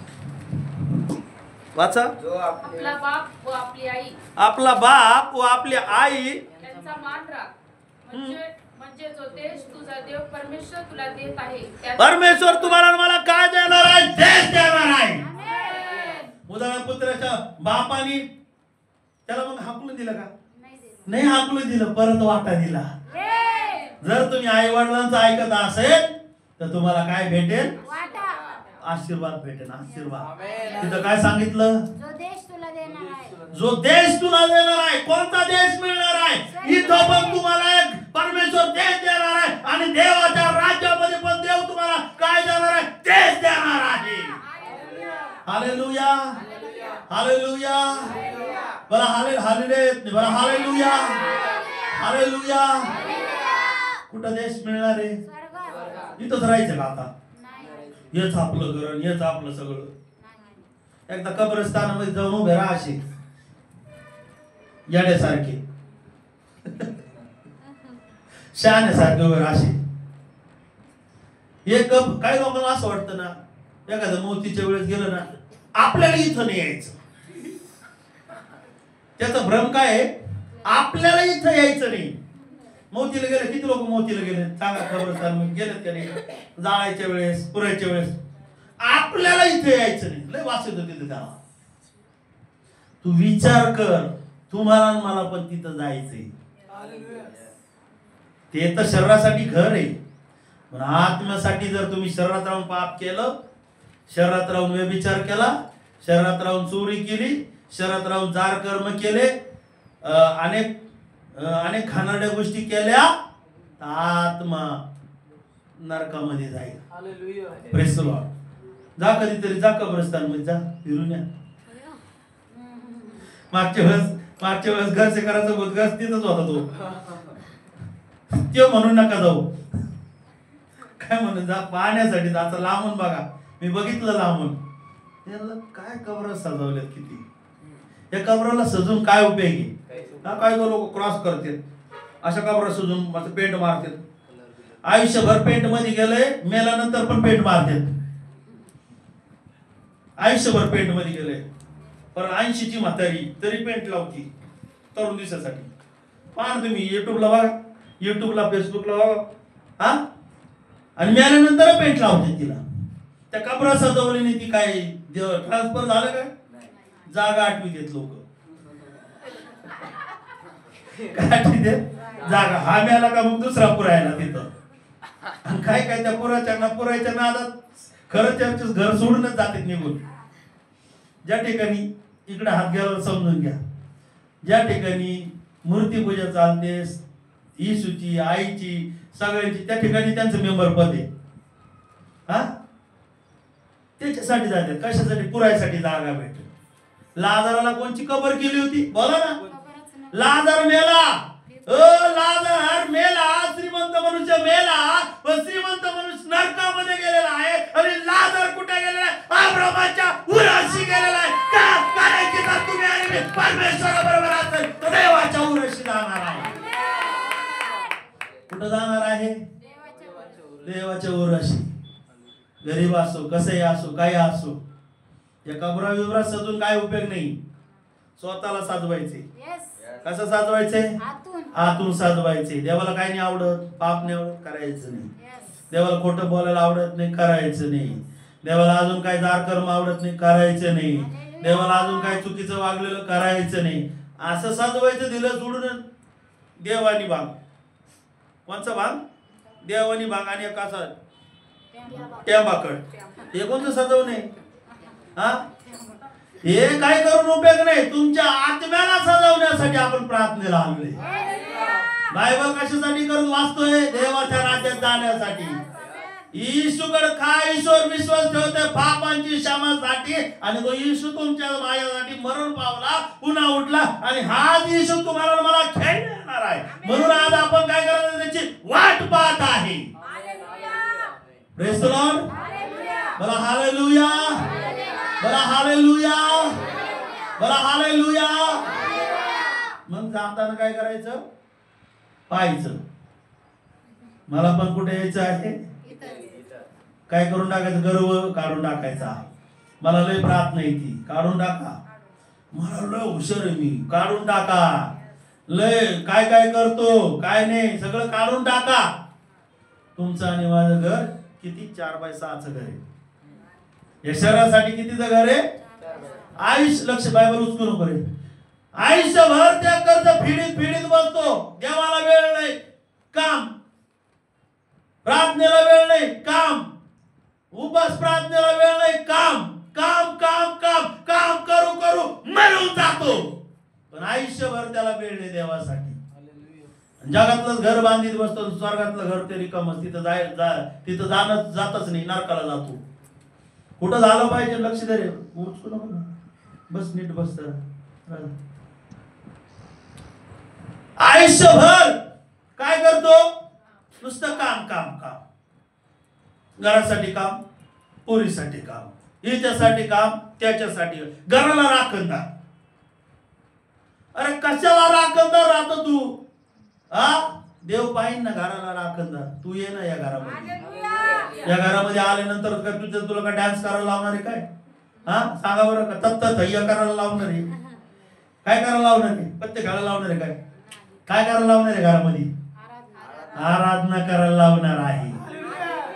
वाचा. आपला बाप व आपली आई, आपला बाप व आपली आई यांचा मान राख. म्हणजे जो देश तुझा देव परमेश्वर तुला देत आहे, परमेश्वर तुम्हाला मला काय देणार आहे? देश देणार आहे. उदाहरण पुत्राच्या बापानी त्याला मग हाकलून दिलं का? नाही हाकलून दिलं, परत वाटा दिला. जर तुम्ही आई वडिलांचं ऐकत असेल तर तुम्हाला काय भेटेल? आशीर्वाद भेटेल. आशीर्वाद. तिथं काय सांगितलं? जो देश तुला देणार आहे. जो देश तुला देणार आहे. कोणता देश मिळणार आहे? इथं पण तुम्हाला एक परमेश्वर देश देणार आहे आणि देवाच्या राज्यामध्ये पण देव तुम्हाला काय देणार आहे? देश देणार आहे. Hallelujah, hallelujah. बरं हालेलुया, हालेलुया, हालेलुया. कुठं देश मिळणार आहे? इथंच राहायचं का आता? हेच आपलं घर, हेच आपलं सगळं. एकदा कब्रस्तानामध्ये जाऊन उभे राहा असे येण्यासारखे, शहाण्यासारखे उभे राहा असे. एक काही लोकांना असं वाटतं ना, एखाद्या मोतीच्या वेळेस गेलं ना, आपल्याला इथं नाही यायचं. त्याचा भ्रम काय आहे? आपल्याला इथं यायचं नाही. मोतीला गेले, किती लोक मोतीला गेले सांगा? कब्रस्तान गेलेत का नाही? जाळायच्या वेळेस, पुरायच्या वेळेस. आपल्याला इथे यायचं नाही. लय वास येतो तिथे त्याला. तू विचार कर, तुम्हाला मला पण तिथं जायचंय. ते तर शरीरासाठी घर आहे, पण आत्म्यासाठी जर तुम्ही शरीरात राहून पाप केलं, शरीरात राहून व्यभिचार केला, शरीरात राहून चोरी केली, शरीरात राहून जार कर्म केले, अनेक घाणेरड्या गोष्टी केल्या, तर आत्मा नरकामध्ये जाईल. Praise the Lord. जा कधीतरी, जा कब्रस्तानमध्ये, जा फिरून या. मागच्या वेळेस घरचे करायचं होत, घर तिथंच होता तो म्हणून नका जाऊ. काय म्हणून जा, पाहण्यासाठी जा. आता लांबून बघा, मी बघितलं लांबून, काय कब्र सजवल्यात किती. या कब्राला सजून काय उपयोगी? काय लोक क्रॉस करतात, अशा कब्रा सजून पेंट मारतात. आयुष्यभर पेंट मध्ये गेले, मेल्यानंतर पण पेंट मारतात. आयुष्यभर पेंट मध्ये गेले, पण 80 ची म्हातारी तरी पेंट लावती तरुण दिवसासाठी. पहा तुम्ही युट्यूबला बघा, युट्यूबला फेसबुकला बघा, हा, आणि मेल्यानंतर पेंट लावते तिला. त्या कब्रा सजवली नाही, ती काय ट्रान्सफर झालं काय? जागा आठवी देत लोक, काय आठवी देत जागा. हा मेला का मग दुसरा पुरायला तिथं. आणि काय काय त्या पुरायच्या नादात खरं त्यांचं घर सोडूनच जाते निघून. ज्या ठिकाणी इकडे हात घ्यायला समजून घ्या, ज्या ठिकाणी मूर्तीपूजा चालते, येशूची, आईची, सगळ्यांची, त्या ठिकाणी त्यांचं मेंबर पद आहे. हा, त्याच्यासाठी जातात. कशासाठी? पुरायसाठी जागा भेटेल. लाजाराला कोणची कबर केली होती? बोला ना. लाजार मेला, लाजार मेला, श्रीमंत मनुष्य मेला, व श्रीमंत मनुष्य नरकामध्ये गेलेला आहे. आणि लाजार कुठे गेलेला आहे? अब्रामाच्या उराशी गेलेला आहे. का? कारण की जर तुम्ही आणि मी परमेश्वराबरोबर असेल तर देवाच्या उराशी जाणार आहे. कुठं जाणार आहे? देवाच्या उराशी. गरीब असो, कसंही असो, काही असो, या कबरा विबरा सजून काय उपयोग नाही. स्वतःला साजवायचे. कसं साजवायचे? आतून साजवायचे. देवाला काय नाही आवडत? पाप नाही आवडत? करायचं नाही. देवाला खोटं बोलायला आवडत नाही? करायचं नाही. देवाला अजून काय जार कर्म आवडत नाही? करायचं नाही. देवाला अजून काय चुकीचं वागलेलं? करायचं नाही. असं साजवायचं. दिलं सोडून देवानी भाग. कोणचा भाग? देवानी भाग. आणि एक असा टेंबाकड. हे कोणतं सजवणे? हा, हे काय करून उपयोग नाही. तुमच्या आत्म्याला सजवण्यासाठी आपण प्रार्थनेला आलोय. बायबल कशासाठी करून वाचतोय? देवाच्या राज्यात जाण्यासाठी. येशूकडे काय ईश्वर विश्वास ठेवते? पापांची क्षमासाठी. आणि तो येशू तुमच्या माझ्यासाठी मरण पावला, पुन्हा उठला, आणि हाच येशू तुम्हाला मला खेळणार आहे. म्हणून आज आपण काय करायचं? त्याची वाट पाहत आहे. Praise the Lord. बोला हालेलुया, बोला हालेलुया, बोला हालेलुया. मग जाताना काय करायचं? पाहायचं, मला पण कुठे यायचं आहे. काय करून टाकायचं? गर्व काढून टाकायचा. मला लय प्रार्थना येते, काढून टाका. मला लय हुशार आहे मी, काढून टाका. लय काय काय करतो, काय नाही, सगळं काढून टाका. तुमचं आणि माझं घर किती? 4x6चं घर आहे. या शहरासाठी कितीचं घर आहे? आयुष्य. लक्ष, बायबल उचकू नको रे. आयुष्यभर त्या कर्ज फिडीत बसतो. देवाला वेळ नाही, काम. प्रार्थनेला वेळ नाही, काम. उपास प्रार्थनेला वेळ नाही, काम. काम काम काम काम करू मरून जातो. पण आयुष्यभर त्याला वेळ नाही देवासाठी. जगातलं घर बांधित बसतो, स्वर्गातलं घर ते रिकामच. तिथं जातच नाही, नरकाला जातो. कुठं झालं पाहिजे? लक्ष दे रे. उचकू नको ना, बस नीट बस. आयुष्यभर काय करतो? नुसतं काम काम काम. घरासाठी काम, पोरीसाठी काम, याच्यासाठी काम, त्याच्यासाठी. घराला राखणदार. अरे कशाला राखणदार राहतो तू? हा, देव पाहिन ना घराला राखणदार. तू ये ना या घरामध्ये. या घरामध्ये आल्यानंतर तुला काय डान्स करायला लावणार आहे काय? हा, सांगा बरं. का तत्त थय्या करायला लावणार आहे? काय करायला लावणार आहे? पत्ते खेळायला लावणार आहे? काय करायला लावणार आहे घरामध्ये? आराधना करायला लावणार आहे.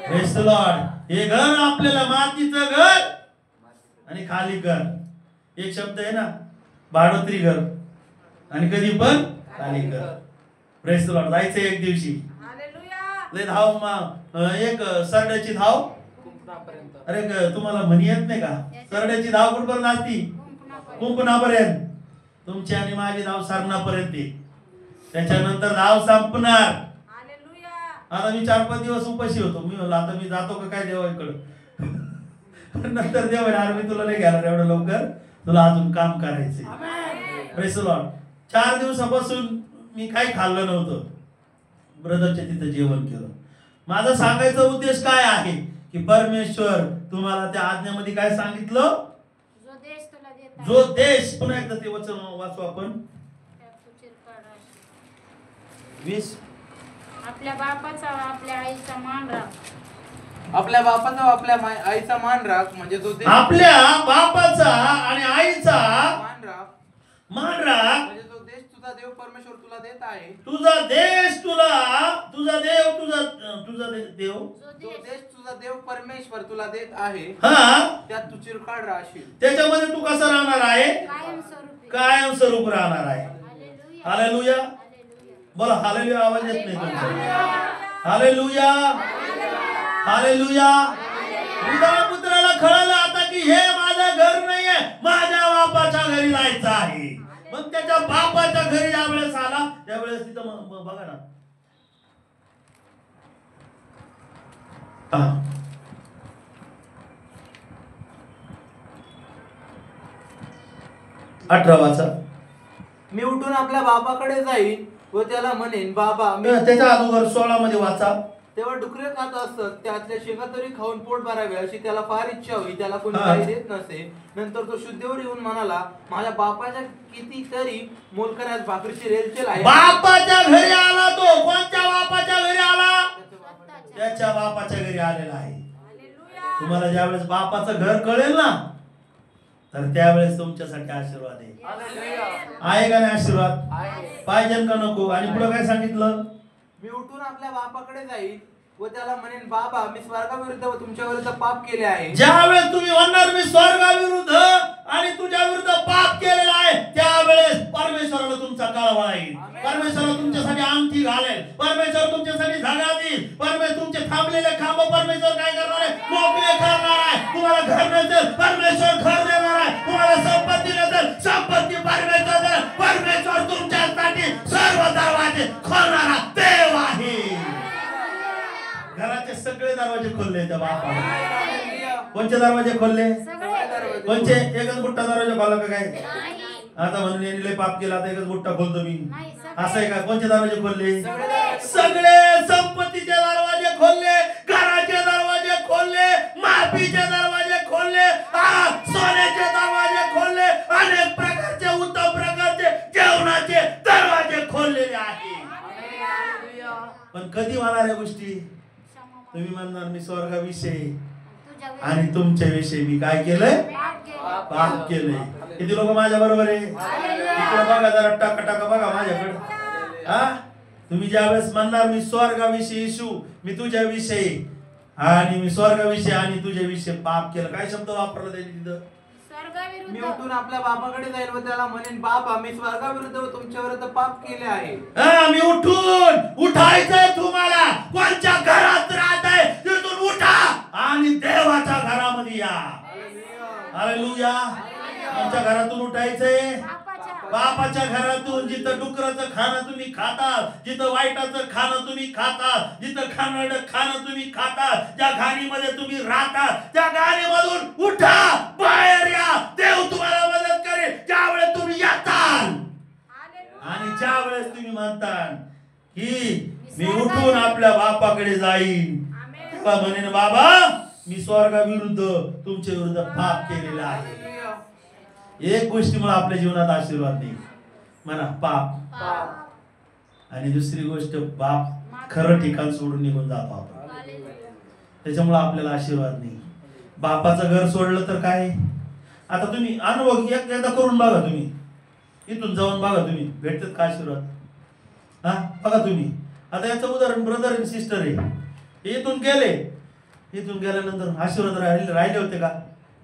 Praise the Lord. हे घर आपल्याला मातीचं घर आणि खाली घर. एक शब्द आहे ना, भाडोत्री घर, आणि कधी पण खाली घर. Press Lord. जायचं एक दिवशी लय धाव एक सरड्याची धाव. अरे तुम्हाला म्हणी येत नाही का? सरड्याची धाव कुठपर्यंत असती? कुंपणापर्यंत. तुमची आणि माझी धाव सरणापर्यंत. त्याच्यानंतर धाव संपणार. आता मी 4-5 दिवस उपाशी होतो. मी म्हणलं आता मी जातो का काय देवाकडं. नंतर देव म्हणाल मी तुला नाही घ्यायला एवढं लवकर, तुला अजून काम करायचंय. Press Lord. 4 दिवसापासून मी काही खाल्लं नव्हतं. ब्रदरच्या तिथं जेवण केलं. माझा सांगायचा उद्देश काय आहे की परमेश्वर तुम्हाला त्या आज्ञेमध्ये काय सांगितलं? जो देश. पुन्हा एकदा ते वचन वाचू आपण. 20. आपल्या बापाचा व आपल्या आईचा मान राख. आपल्या बापाचा व आपल्या आईचा मान राख. म्हणजे जो देश आपल्या बापाचा आणि आईचा मान राख. मान राख. म्हणजे जो देश तुझा देव परमेश्वर तुला देत आहे. तुझा देश तुझा देव देव जो देश तुझा देव परमेश्वर तुला देत आहे हा, त्यात तू चिरकाळ राहशील. त्याच्यामध्ये तू कसं राहणार आहे? कायमस्वरूप राहणार आहे. हालेलुया. बोला हालेलुया. आवाज येत नाही तुमचा. हालेलुया. हालेलुया. पुत्राला कळलं आता की हे माझं घर नाहीये, माझ्या बापाच्या घरी जायचं आहे. मग त्याच्या बापाच्या घरी ज्यावेळेस आला त्यावेळेस तिथं बघा ना 18 वाचा. मी उठून आपल्या बापाकडे जाईन व त्याला म्हणेन बाबा मी. त्याच्या अगोदर 16 मध्ये वाचा. तेव्हा डुकरे खात असत, त्यातल्या शेंगा तरी खाऊन पोट भरावे अशी त्याला फार इच्छा होई. त्याला कोणी काही देत नसे. नंतर तो शुद्धीवर येऊन म्हणाला माझ्या बापाच्या कितीतरी मोलकऱ्यास भाकरीची रेलचेल आहे. बापाच्या घरी आला तो. कोणत्या बापाच्या घरी आला? त्याच्या बापाच्या घरी आलेला आहे. तुम्हाला ज्यावेळेस बापाचं घर कळेल ना तर त्यावेळेस तुमच्यासाठी आशीर्वाद आहे. आहे का नाही आशीर्वाद? पाहिजे का नको? आणि पुढे काय सांगितलं? मी उठून आपल्या बापाकडे जाईल व त्याला म्हणेन बाबा मी स्वर्गाविरुद्ध व तुमच्या विरुद्ध पाप केले आहे. ज्यावेळेस तुम्ही म्हणणार मी स्वर्गाविरुद्ध आणि तुझ्या विरुद्ध पाप केलेला आहे त्यावेळेस परमेश्वराला तुमचा कळवा येईल. परमेश्वर तुमच्यासाठी अंगठी घालेल. परमेश्वर तुमच्यासाठी झगा देईल. परमेश्वर तुमचे थांबलेले खांब परमेश्वर काय करणार आहे? मोकळे करणार आहे. तुम्हाला घर नसेल परमेश्वर घर देणार आहे. तुम्हाला संपत्ती नसेल संपत्ती परमेश्वर देणार. परमेश्वर तुमच्यासाठी सर्व दरवाजे खोलणारा देव आहे. घराचे सगळे दरवाजे खोलले त्या बापाने. कोणते दरवाजे खोलले? कोणते? एकच बुट्टा दरवाजा खोला का काय? आता म्हणून यांनी लय पाप केला आता एकच बुट्टा खोलतो मी असं आहे का? कोणते दरवाजे खोलले? सगळे संपत्तीचे दरवाजे खोलले. घराचे दरवाजे खोलले. माफीचे दरवाजे खोलले. सोन्याचे दरवाजे खोलले. अनेक प्रकारचे उत्तम प्रकारचे जेवणाचे दरवाजे खोललेले आहेत. पण कधी होणार या गोष्टी? तुम्ही म्हणणार मी स्वर्गाविषयी आणि तुमच्या विषयी मी काय केलंय? पाप केलंय. किती लोक माझ्या बरोबर आहे? इकडे बघा जरा टाका बघा माझ्याकडे. तुम्ही ज्यावेळेस म्हणणार मी स्वर्गाविषयी येशू मी तुझ्या विषयी आणि मी स्वर्गाविषयी आणि तुझ्या विषयी पाप केलं. काय शब्द वापरला त्यांनी तिथं? मी उठून आपल्या बापाकडे जाईल व त्याला म्हणेन बाबा मी स्वर्गाविरुद्ध व तुमच्या विरुद्ध पाप केले आहे. मी उठायचंय तुम्हाला. कोणत्या घरात राहताय तिथून उठा आणि देवाच्या घरामध्ये या. हालेलुया. आमच्या घरातून उठायचंय. बापाच्या घरातून. जिथं डुकराचं खाणं तुम्ही खातात, जिथं वाईटाचं खाणं तुम्ही खातात, जिथं खाणं तुम्ही खातात, ज्या घाणीमध्ये तुम्ही राहतात त्या घाणीमधून उठा, बाहेर या. देव तुम्हाला मदत करेल ज्यावेळेस तुम्ही येताल आणि ज्यावेळेस तुम्ही म्हणताल की मी उठून आपल्या बापाकडे जाईन तेव्हा म्हणेन बाबा मी स्वर्गाविरुद्ध तुमच्या विरुद्ध पाप केलेला आहे. एक गोष्टीमुळे आपल्या जीवनात आशीर्वाद नाही म्हणा पाप. आणि दुसरी गोष्ट बाप खरं ठिकाण सोडून निघून जातो आपण. त्याच्यामुळे आपल्याला आशीर्वाद नाही. बापाचं घर सोडलं तर काय? आता तुम्ही अनुभव एकदा करून बघा. तुम्ही इथून जाऊन बघा तुम्ही भेटतात का आशीर्वाद? बघा तुम्ही. आता याचं उदाहरण ब्रदर आणि सिस्टर आहे. इथून गेल्यानंतर आशीर्वाद राहिले होते का?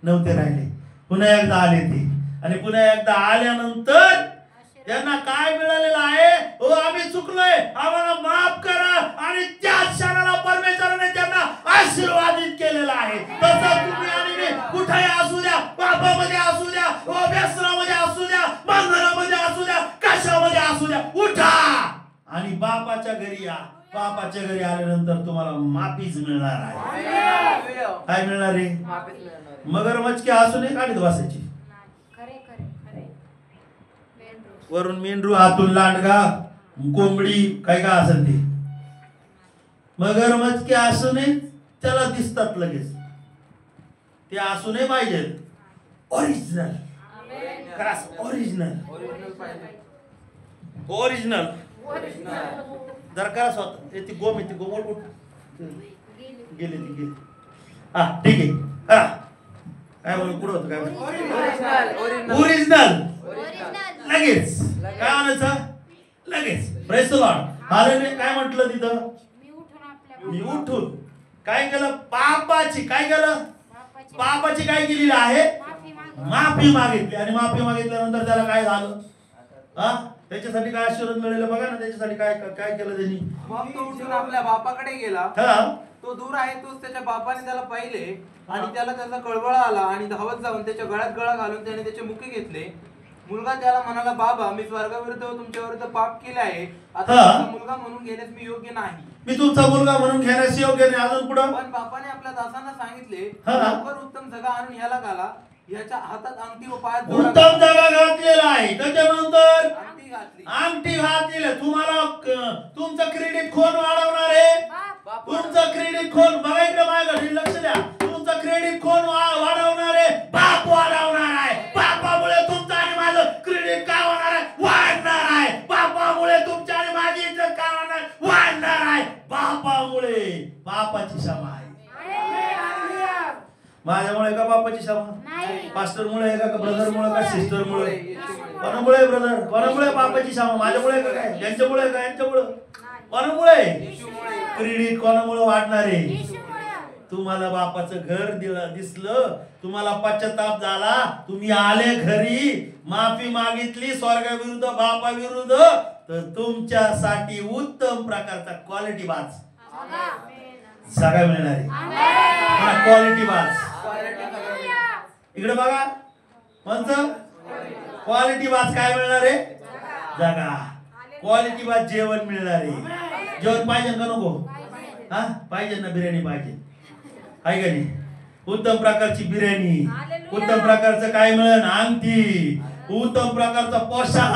नव्हते राहिले. पुन्हा एकदा आले ते आणि पुन्हा एकदा आल्यानंतर त्यांना काय मिळालेलं आहे? हो, आम्ही चुकलोय, आम्हाला माफ करा. आणि त्याच क्षणाला परमेश्वराने त्यांना आशीर्वादित केलेलं आहे. तसं तुम्ही आणि मी कुठेही असू द्या, पापामध्ये असू द्या, व्यसनामध्ये असू द्या, बंधनामध्ये असू द्या, कशामध्ये असू द्या, उठा आणि बापाच्या घरी या. बापाच्या घरी आल्यानंतर तुम्हाला माफीच मिळणार आहे. काय मिळणार आहे? मगरमच्छ असू नये काढीत बसायची. वरून मेंढरू, आतून लांडगा, कोंबडी, काय काय असेल ते. मगरमच्छ असू नये, त्याला दिसतात लगेच. ते असू नये पाहिजे ओरिजिनल. ओरिजिनल ओरिजिनल जर करा स्वतः. ती गोम येते, गोम उठ गेली ती गेली. हा ठीक आहे. हा काय बोल पुढे होतं? काय ओरिजिनल लगेच. काय म्हणायचं? लगेच. Praise the Lord. हालेलुया. काय म्हटलं तिथं? मी उठून काय केलं? पापाची काय केलं? पापाची काय केलेली आहे? माफी मागितली. आणि माफी मागितल्यानंतर त्याला काय झालं? हा त्याच्यासाठी काय आशीर्वाद मिळालं बघा ना. त्याच्यासाठी काय काय केलं त्यांनी? मग तो उठून आपल्या बापाकडे गेला. तो दूर आहे तोच त्याच्या बापाने त्याला पाहिले आणि त्याला त्याचा कळवळा आला आणि धावत जाऊन त्याच्या गळ्यात गळा घालून त्याने त्याचे मुके घेतले. मुलगा त्याला म्हणाला, बाबा मी स्वर्गाविरुद्ध तुमच्या विरुद्ध पाप केले आहे. आता तुमचा मुलगा म्हणून घेण्यास मी योग्य नाही. मी तुमचा मुलगा म्हणून घेण्यास योग्य नाही. अजून पुढे पण बापाने आपल्या दासांना सांगितले, लवकर उत्तम जगा आणून ह्याला घाला. याच्या हातात अंगठी व पायात उत्तम जगा घातलेला आहे. त्याच्यानंतर अंगठी घातली. अंगठी घातली. तुम्हाला तुमचं क्रेडिट कोण वाढवणार आहे? तुमचं क्रेडिट कोण? बघा इकडे माझ्याकडे लक्ष द्या. तुमचं क्रेडिट कोण वाढवणार आहे? बाप वाढवणार आहे. बापामुळे तुमचं आणि माझं क्रेडिट काय होणार आहे? वाढणार आहे. बापामुळे तुमच्या आणि माझी इज्जत काय होणार? वाढणार आहे. बापामुळे. बापाची क्षमा आहे. माझ्यामुळे का बापाची क्षमा? पास्टर मुळे का ब्रदर मुळे का सिस्टर मुळे? कोणामुळे ब्रदर? कोणामुळे बापाची क्षमा? माझ्यामुळे का काय? यांच्यामुळे का यांच्यामुळे? कोणामुळे? क्रेडिट कोणामुळे वाढणार आहे? तुम्हाला बापाचं घर दिसलं, तुम्हाला पश्चाताप झाला, तुम्ही आले घरी, माफी मागितली स्वर्गाविरुद्ध बापाविरुद्ध, तर तुमच्यासाठी उत्तम प्रकारचा क्वालिटी बाज सगळं मिळणार आहे. क्वालिटी बाज. इकडे बघा म्हणतं क्वालिटी बाज काय मिळणार आहे? जागा. क्वालिटी बाज जेवण मिळणार आहे. जेवण पाहिजे का नको? हा पाहिजे ना. बिर्याणी पाहिजे आहे का नाही? उत्तम प्रकारची बिर्याणी, उत्तम प्रकारचं काय मिळेल? अंगठी, उत्तम प्रकारचा पोशाख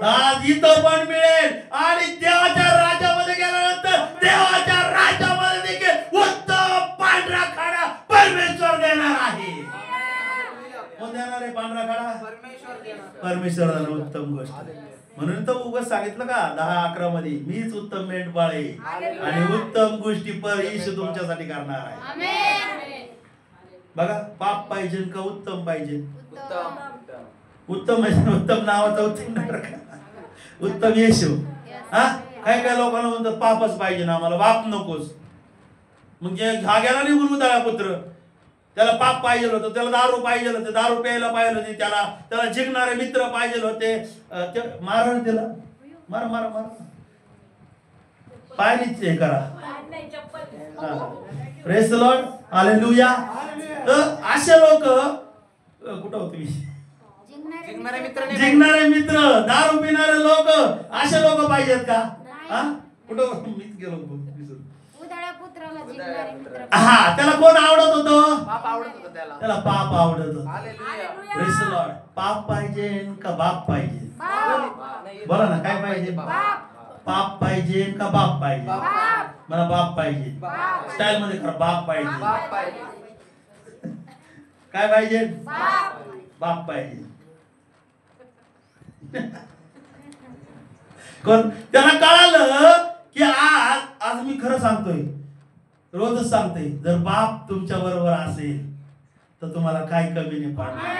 आज इथं पण मिळेल. आणि देवाच्या राज्यामध्ये गेल्यानंतर देवाच्या राज्यामध्ये देखील उत्तम पांढरा खडा परमेश्वर देणार आहे. कोण देणार आहे पांढरा खडा? परमेश्वर. उत्तम गोष्ट. म्हणून तर उगाच सांगितलं का 10-11 मध्ये, मीच उत्तम मेंढपाळ आहे आणि उत्तम गोष्टी येशू तुमच्यासाठी करणार आहे. बघा पाप पाहिजे का उत्तम पाहिजे? उत्तम म्हणजे उत्तम नावाचा उत्तम उत्तम येशू. हा काय काय लोकांना म्हणतात पापच पाहिजे ना आम्हाला, बाप नकोस. म्हणजे हा गेला निघून उदाळा पुत्र, त्याला पाप पाहिजे होतं, त्याला दारू पाहिजे होते, दारू प्यायला पाहिजे होती, त्याला जिंकणारे मित्र पाहिजे होते. मारा त्याला, मारा मारा मारा, पायनीच हे करा. Praise the Lord. हालेलुया. तर असे लोक कुठं होते? जिंकणारे मित्र, दारू पिणारे लोक, असे लोक पाहिजेत का? हा कुठं मीच गेलो. हा त्याला कोण आवडत होतं? त्याला पाप आवडत होतं. Praise the Lord. पाप पाहिजे का बाप पाहिजे? बोला ना काय पाहिजे? पाप पाहिजे का बाप पाहिजे? मला बाप पाहिजे. स्टाईल मध्ये करा, बाप पाहिजे. काय पाहिजे? बाप पाहिजे. कोण? त्याला कळालं की आज मी खरं सांगतोय, रोजच सांगतोय, जर बाप तुमच्या बरोबर असेल तर तुम्हाला काय कमी नाही पडणार.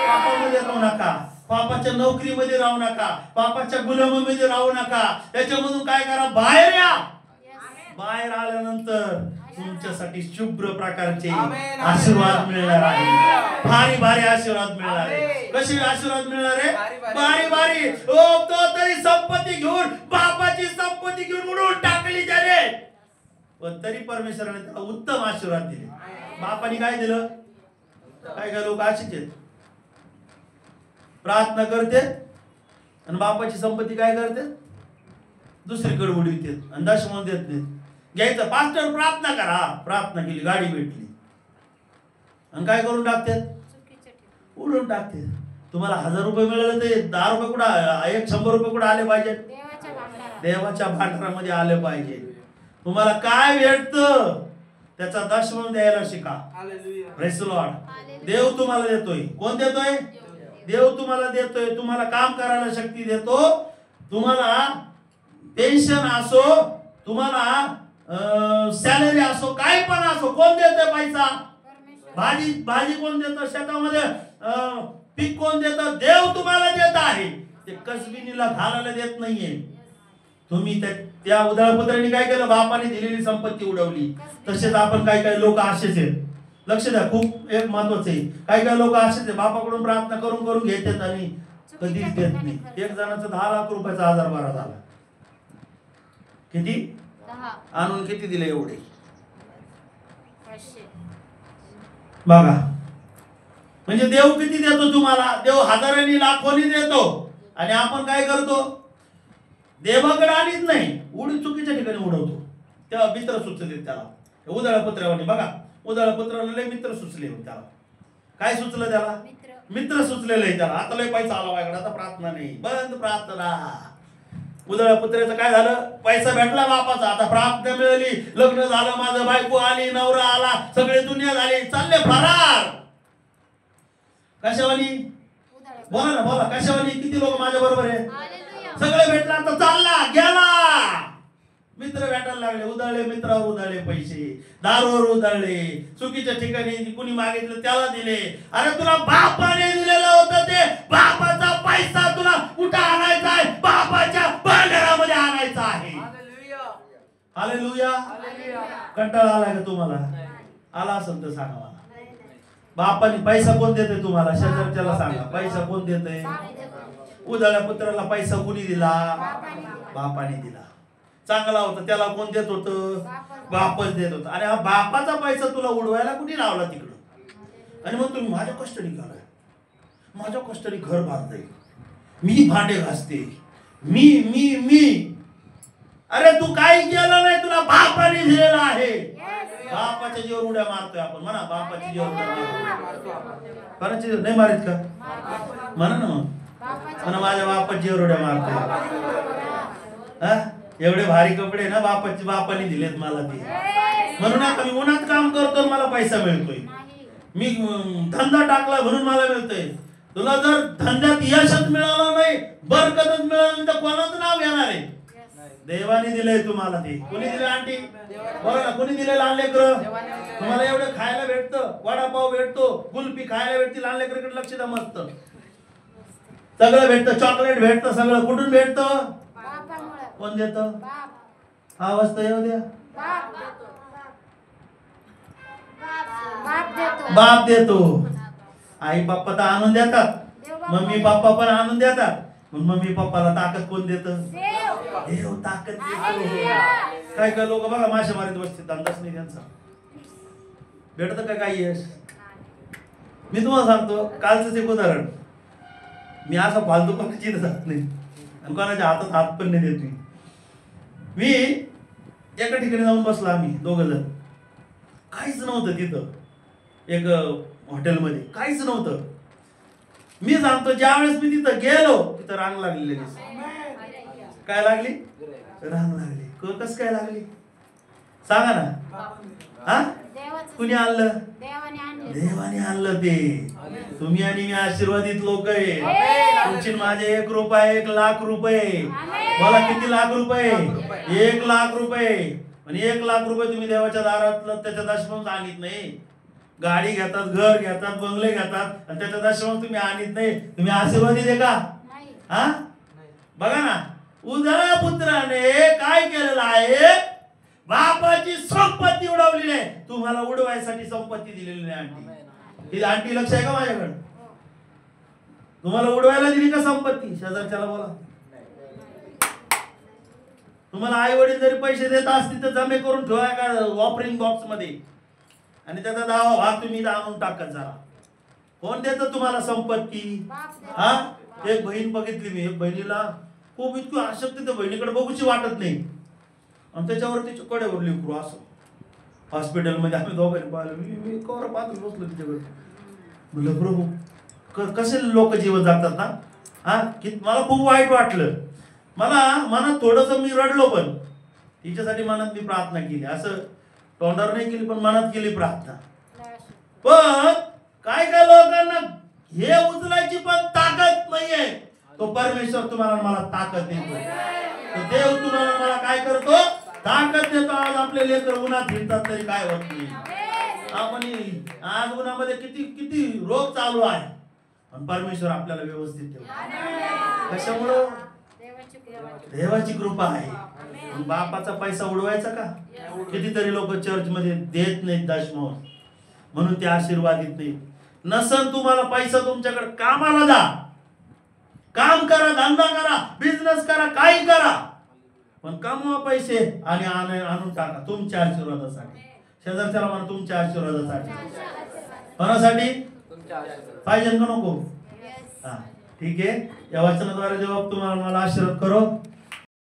पापामध्ये राहू नका, पापाच्या नोकरीमध्ये राहू नका, पापाच्या गुलामीमध्ये राहू नका. त्याच्यामधून काय करा? बाहेर या. बाहेर आल्यानंतर तुमच्यासाठी शुभ्र प्रकारचे आमेन. आशीर्वाद मिळणार आहे. आमेन. भारी भारी आशीर्वाद मिळणार आहे. आमेन. कसे आशीर्वाद मिळणार आहे? भारी भारी. भारी भारी. ओ, तो तरी संपत्ती घेऊन, बापाची संपत्ती घेऊन उडवून टाकली त्याने, पण तरी परमेश्वराने त्याला उत्तम आशीर्वाद दिले. बापाने काय दिलं? काय काय लोक अशीच आहेत, प्रार्थना करते आणि बापाची संपत्ती काय करते, दुसरीकडे उडविते आणि दशमन देत नाहीत. घ्यायचं, पास्टर प्रार्थना करा, प्रार्थना केली, गाडी भेटली, आणि काय करून टाकतात, उडून टाकते. तुम्हाला 1000 रुपये मिळाले ते 10 रुपये कुठं, 100 रुपये कुठं आले पाहिजे? देवाच्या भांडारामध्ये आले पाहिजे. तुम्हाला काय भेटतं त्याचा दशमन द्यायला शिका. हालेलुया. Praise the lord. देव तुम्हाला देतोय. कोण देतोय? देव तुम्हाला देतोय. तुम्हाला काम करायला शक्ती देतो. तुम्हाला पेन्शन असो, तुम्हाला सॅलरी असो, काय पण असो, कोण देतोय पैसा? भाजी कोण देतं? शेतामध्ये पीक कोण देतं? देव तुम्हाला देत आहे. ते कसबीनीला घालायला देत नाहीये. तुम्ही त्या उधळपत्राने काय केलं? बापाने दिलेली संपत्ती उडवली. तसेच आपण काय लोक असेच आहेत. लक्ष द्या, खूप एक महत्वाचं आहे. काय लोक असेच आहे, बापाकडून प्रार्थना करून करून घेतात आणि कधीच देत नाही. एक जणाचा 10 लाख रुपयाचा आजार बरा झाला. किती आणून किती दिले? एवढे बघा. म्हणजे देव किती देतो तुम्हाला? देव हजारांनी लाखोनी देतो, आणि आपण काय करतो? देवाकडे आणत नाही, चुकीच्या ठिकाणी उडवतो. तेव्हा मित्र सुचले त्याला. उधळपत्रावाने बघा, उधळपत्राला लय मित्र सुचले त्याला. काय सुचलं त्याला? मित्र सुचलेलं आहे त्याला. आता लय पैसा आला माझ्याकडे, आता प्रार्थना नाही, बंद प्रार्थना. उधळपत्र्याचं काय झालं? पैसा भेटला बापाचा, आता प्रार्थना मिळाली, लग्न झालं, माझं बायको आली, नवरा आला, सगळे दुनिया झाली, चालले फरार. कशावानी? बोला ना, बोला. कशावानी? किती लोक माझ्या बरोबर आहे? सगळे भेटला, आता चालला गेला. मित्र भेटायला लागले, उधळले, मित्रावर उधळले पैसे, दारूवर उधळले, चुकीच्या ठिकाणी कुणी मागितलं त्याला दिले. अरे तुला बापाने दिलेलं होतं ते, बापाचा पैसा तुला कुठं आणायचा आहे? बापाच्या भांडारामध्ये आणायचा आहे. हालेलुया. कंटाळा आला का तुम्हाला? आला असेल तर सांगा मला. बापाने पैसा कोण देते तुम्हाला? शेजारच्याला सांगा, पैसा कोण देते? उधळ्या पुत्राला पैसा कोणी दिला? बापाने दिला. चांगला होता त्याला कोण देत होतं? बापच देत होता. आणि हा बापाचा पैसा तुला उडवायला कुणी लावला तिकडं? आणि मग तुम्ही माझ्या कष्टाने करा, माझ्या कष्टाने घर बांधते, मी भांडे घासते, मी मी मी. अरे तू काही केलं नाही, तुला बापाने दिलेला आहे. बापाच्या जीवर उड्या मारतोय आपण. म्हणा, बापाच्या जीवर करायची नाही मारित का? म्हणा ना मग, म्हणा माझ्या बापाच्या जीवर उड्या मारतोय. एवढे भारी कपडे ना बापाने दिलेत मला ते, म्हणून आता मी उन्हात काम करतो, मला पैसा मिळतोय. मी धंदा टाकला म्हणून मला मिळतोय. तुला जर धंद्यात यशच मिळालं नाही, बरकतच मिळालं नाही, तर कोणाचं नाव घेणार आहे? देवाने दिलंय तुम्हाला ते. कोणी दिलं आंटी? बरं ना, कोणी दिले? लहान लेकर. तुम्हाला एवढं खायला भेटतं, वडापाव भेटतो, कुल्फी खायला भेटते. लहान लेकरकडे लक्ष द्या, मस्त सगळं भेटतं, चॉकलेट भेटतं, सगळं कुठून भेटतं? कोण देतं? आवाज तर येऊ द्या. बाप देतो. आई पप्पा तर आणून देतात, मम्मी पप्पा पण आणून देतात. मम्मी पप्पाला ताकद कोण देतं? देव ताकद देतो. काय काय लोक बघा माशा मारीत बसतात, अंदाज नाही त्यांचा. भेटतं का काही यश? मी तुम्हाला सांगतो, कालच एक उदाहरण. मी असा फालतू पण चित जात नाही आणि कोणाच्या हातात हात पण नाही देत. मी एका ठिकाणी जाऊन बसला, आम्ही दोघं जण. काहीच नव्हतं तिथं, एक हॉटेलमध्ये काहीच नव्हतं. मी सांगतो, ज्यावेळेस मी तिथं गेलो, तिथं रांग लागली लगेच. काय लागली? रांग लागली. कस काय लागली? सांगा ना. हा, कुणी आणलं? देवाने आणलं ते. तुम्ही आणि मी आशीर्वादित लोक आहे. तुमची माझे 1 रुपया 1 लाख रुपये. मला किती लाख रुपये? 1 लाख रुपये. आणि 1 लाख रुपये तुम्ही देवाच्या दारात त्याच्या दशमंश आणत नाही. गाडी घेतात, घर घेतात, बंगले घेतात, आणि त्याच्या दशमंश तुम्ही आणत नाही. तुम्ही आशीर्वादित आहे का? हा, बघा ना, उधळपुत्राने काय केलेलं आहे? बापाची संपत्ती उडवली नाही, तुम्हाला उडवायसाठी संपत्ती दिलेली नाही आंटी. ही आंटी लक्ष आहे का माझ्याकडे? तुम्हाला उडवायला दिली का संपत्ती? शेजारच्याला बोला. तुम्हाला आई वडील जरी पैसे देत असतील तर जमे करून ठेवा का ऑफरिंग बॉक्स मध्ये, आणि त्याचा 10 भाग तुम्ही आणून टाकत जरा. कोण देतं तुम्हाला संपत्ती? हा, एक बहीण बघितली मी, एक बहिणीला खूप इतकी आसक्ती त्या बहिणीकडे बघूची वाटत नाही, आणि त्याच्यावर तिच्या कडेवर लेकरू असं. हॉस्पिटलमध्ये आम्ही दोघांनी पाहिलं, मी कवर पाहतो बसलो तिच्याकडे. म्हणलं प्रभू कसे लोक जीवन जातात ना. हा, की मला खूप वाईट वाटलं. मला मनात थोडंसं मी रडलो, पण तिच्यासाठी मनात मी प्रार्थना केली. असं तोंडावर नाही केली, पण मनात केली प्रार्थना. पण काय काय लोकांना हे उचलायची पण ताकद नाहीये. तो परमेश्वर तुम्हाला मला ताकद देतो. तो देव तुम्हाला मला काय करतो? ताकद देतो. आज आपले लेकर उन्हात फिरतात तरी काय होत नाही. आपण आज उन्हामध्ये किती किती रोग चालू आहे, पण परमेश्वर आपल्याला व्यवस्थित ठेवतो. कशामुळं? देवाची कृपा आहे. बापाचा पैसा उडवायचा का? कितीतरी लोक चर्च मध्ये देत नाहीत दशमांश, म्हणून ते आशीर्वादित नाही. नसन तुम्हाला पैसा, तुमच्याकडे कामाला जा, काम करा, धंदा करा, बिझनेस करा, काही करा, पण कमवा पैसे आणि आणून टाका तुमच्या आशीर्वादासाठी. शेजारच्याला म्हणा तुमच्या आशीर्वादासाठी. कोणासाठी पाहिजे का नको? हा, ठीक आहे. या वचनाद्वारे जेव्हा तुम्हाला मला आशीर्वाद करो.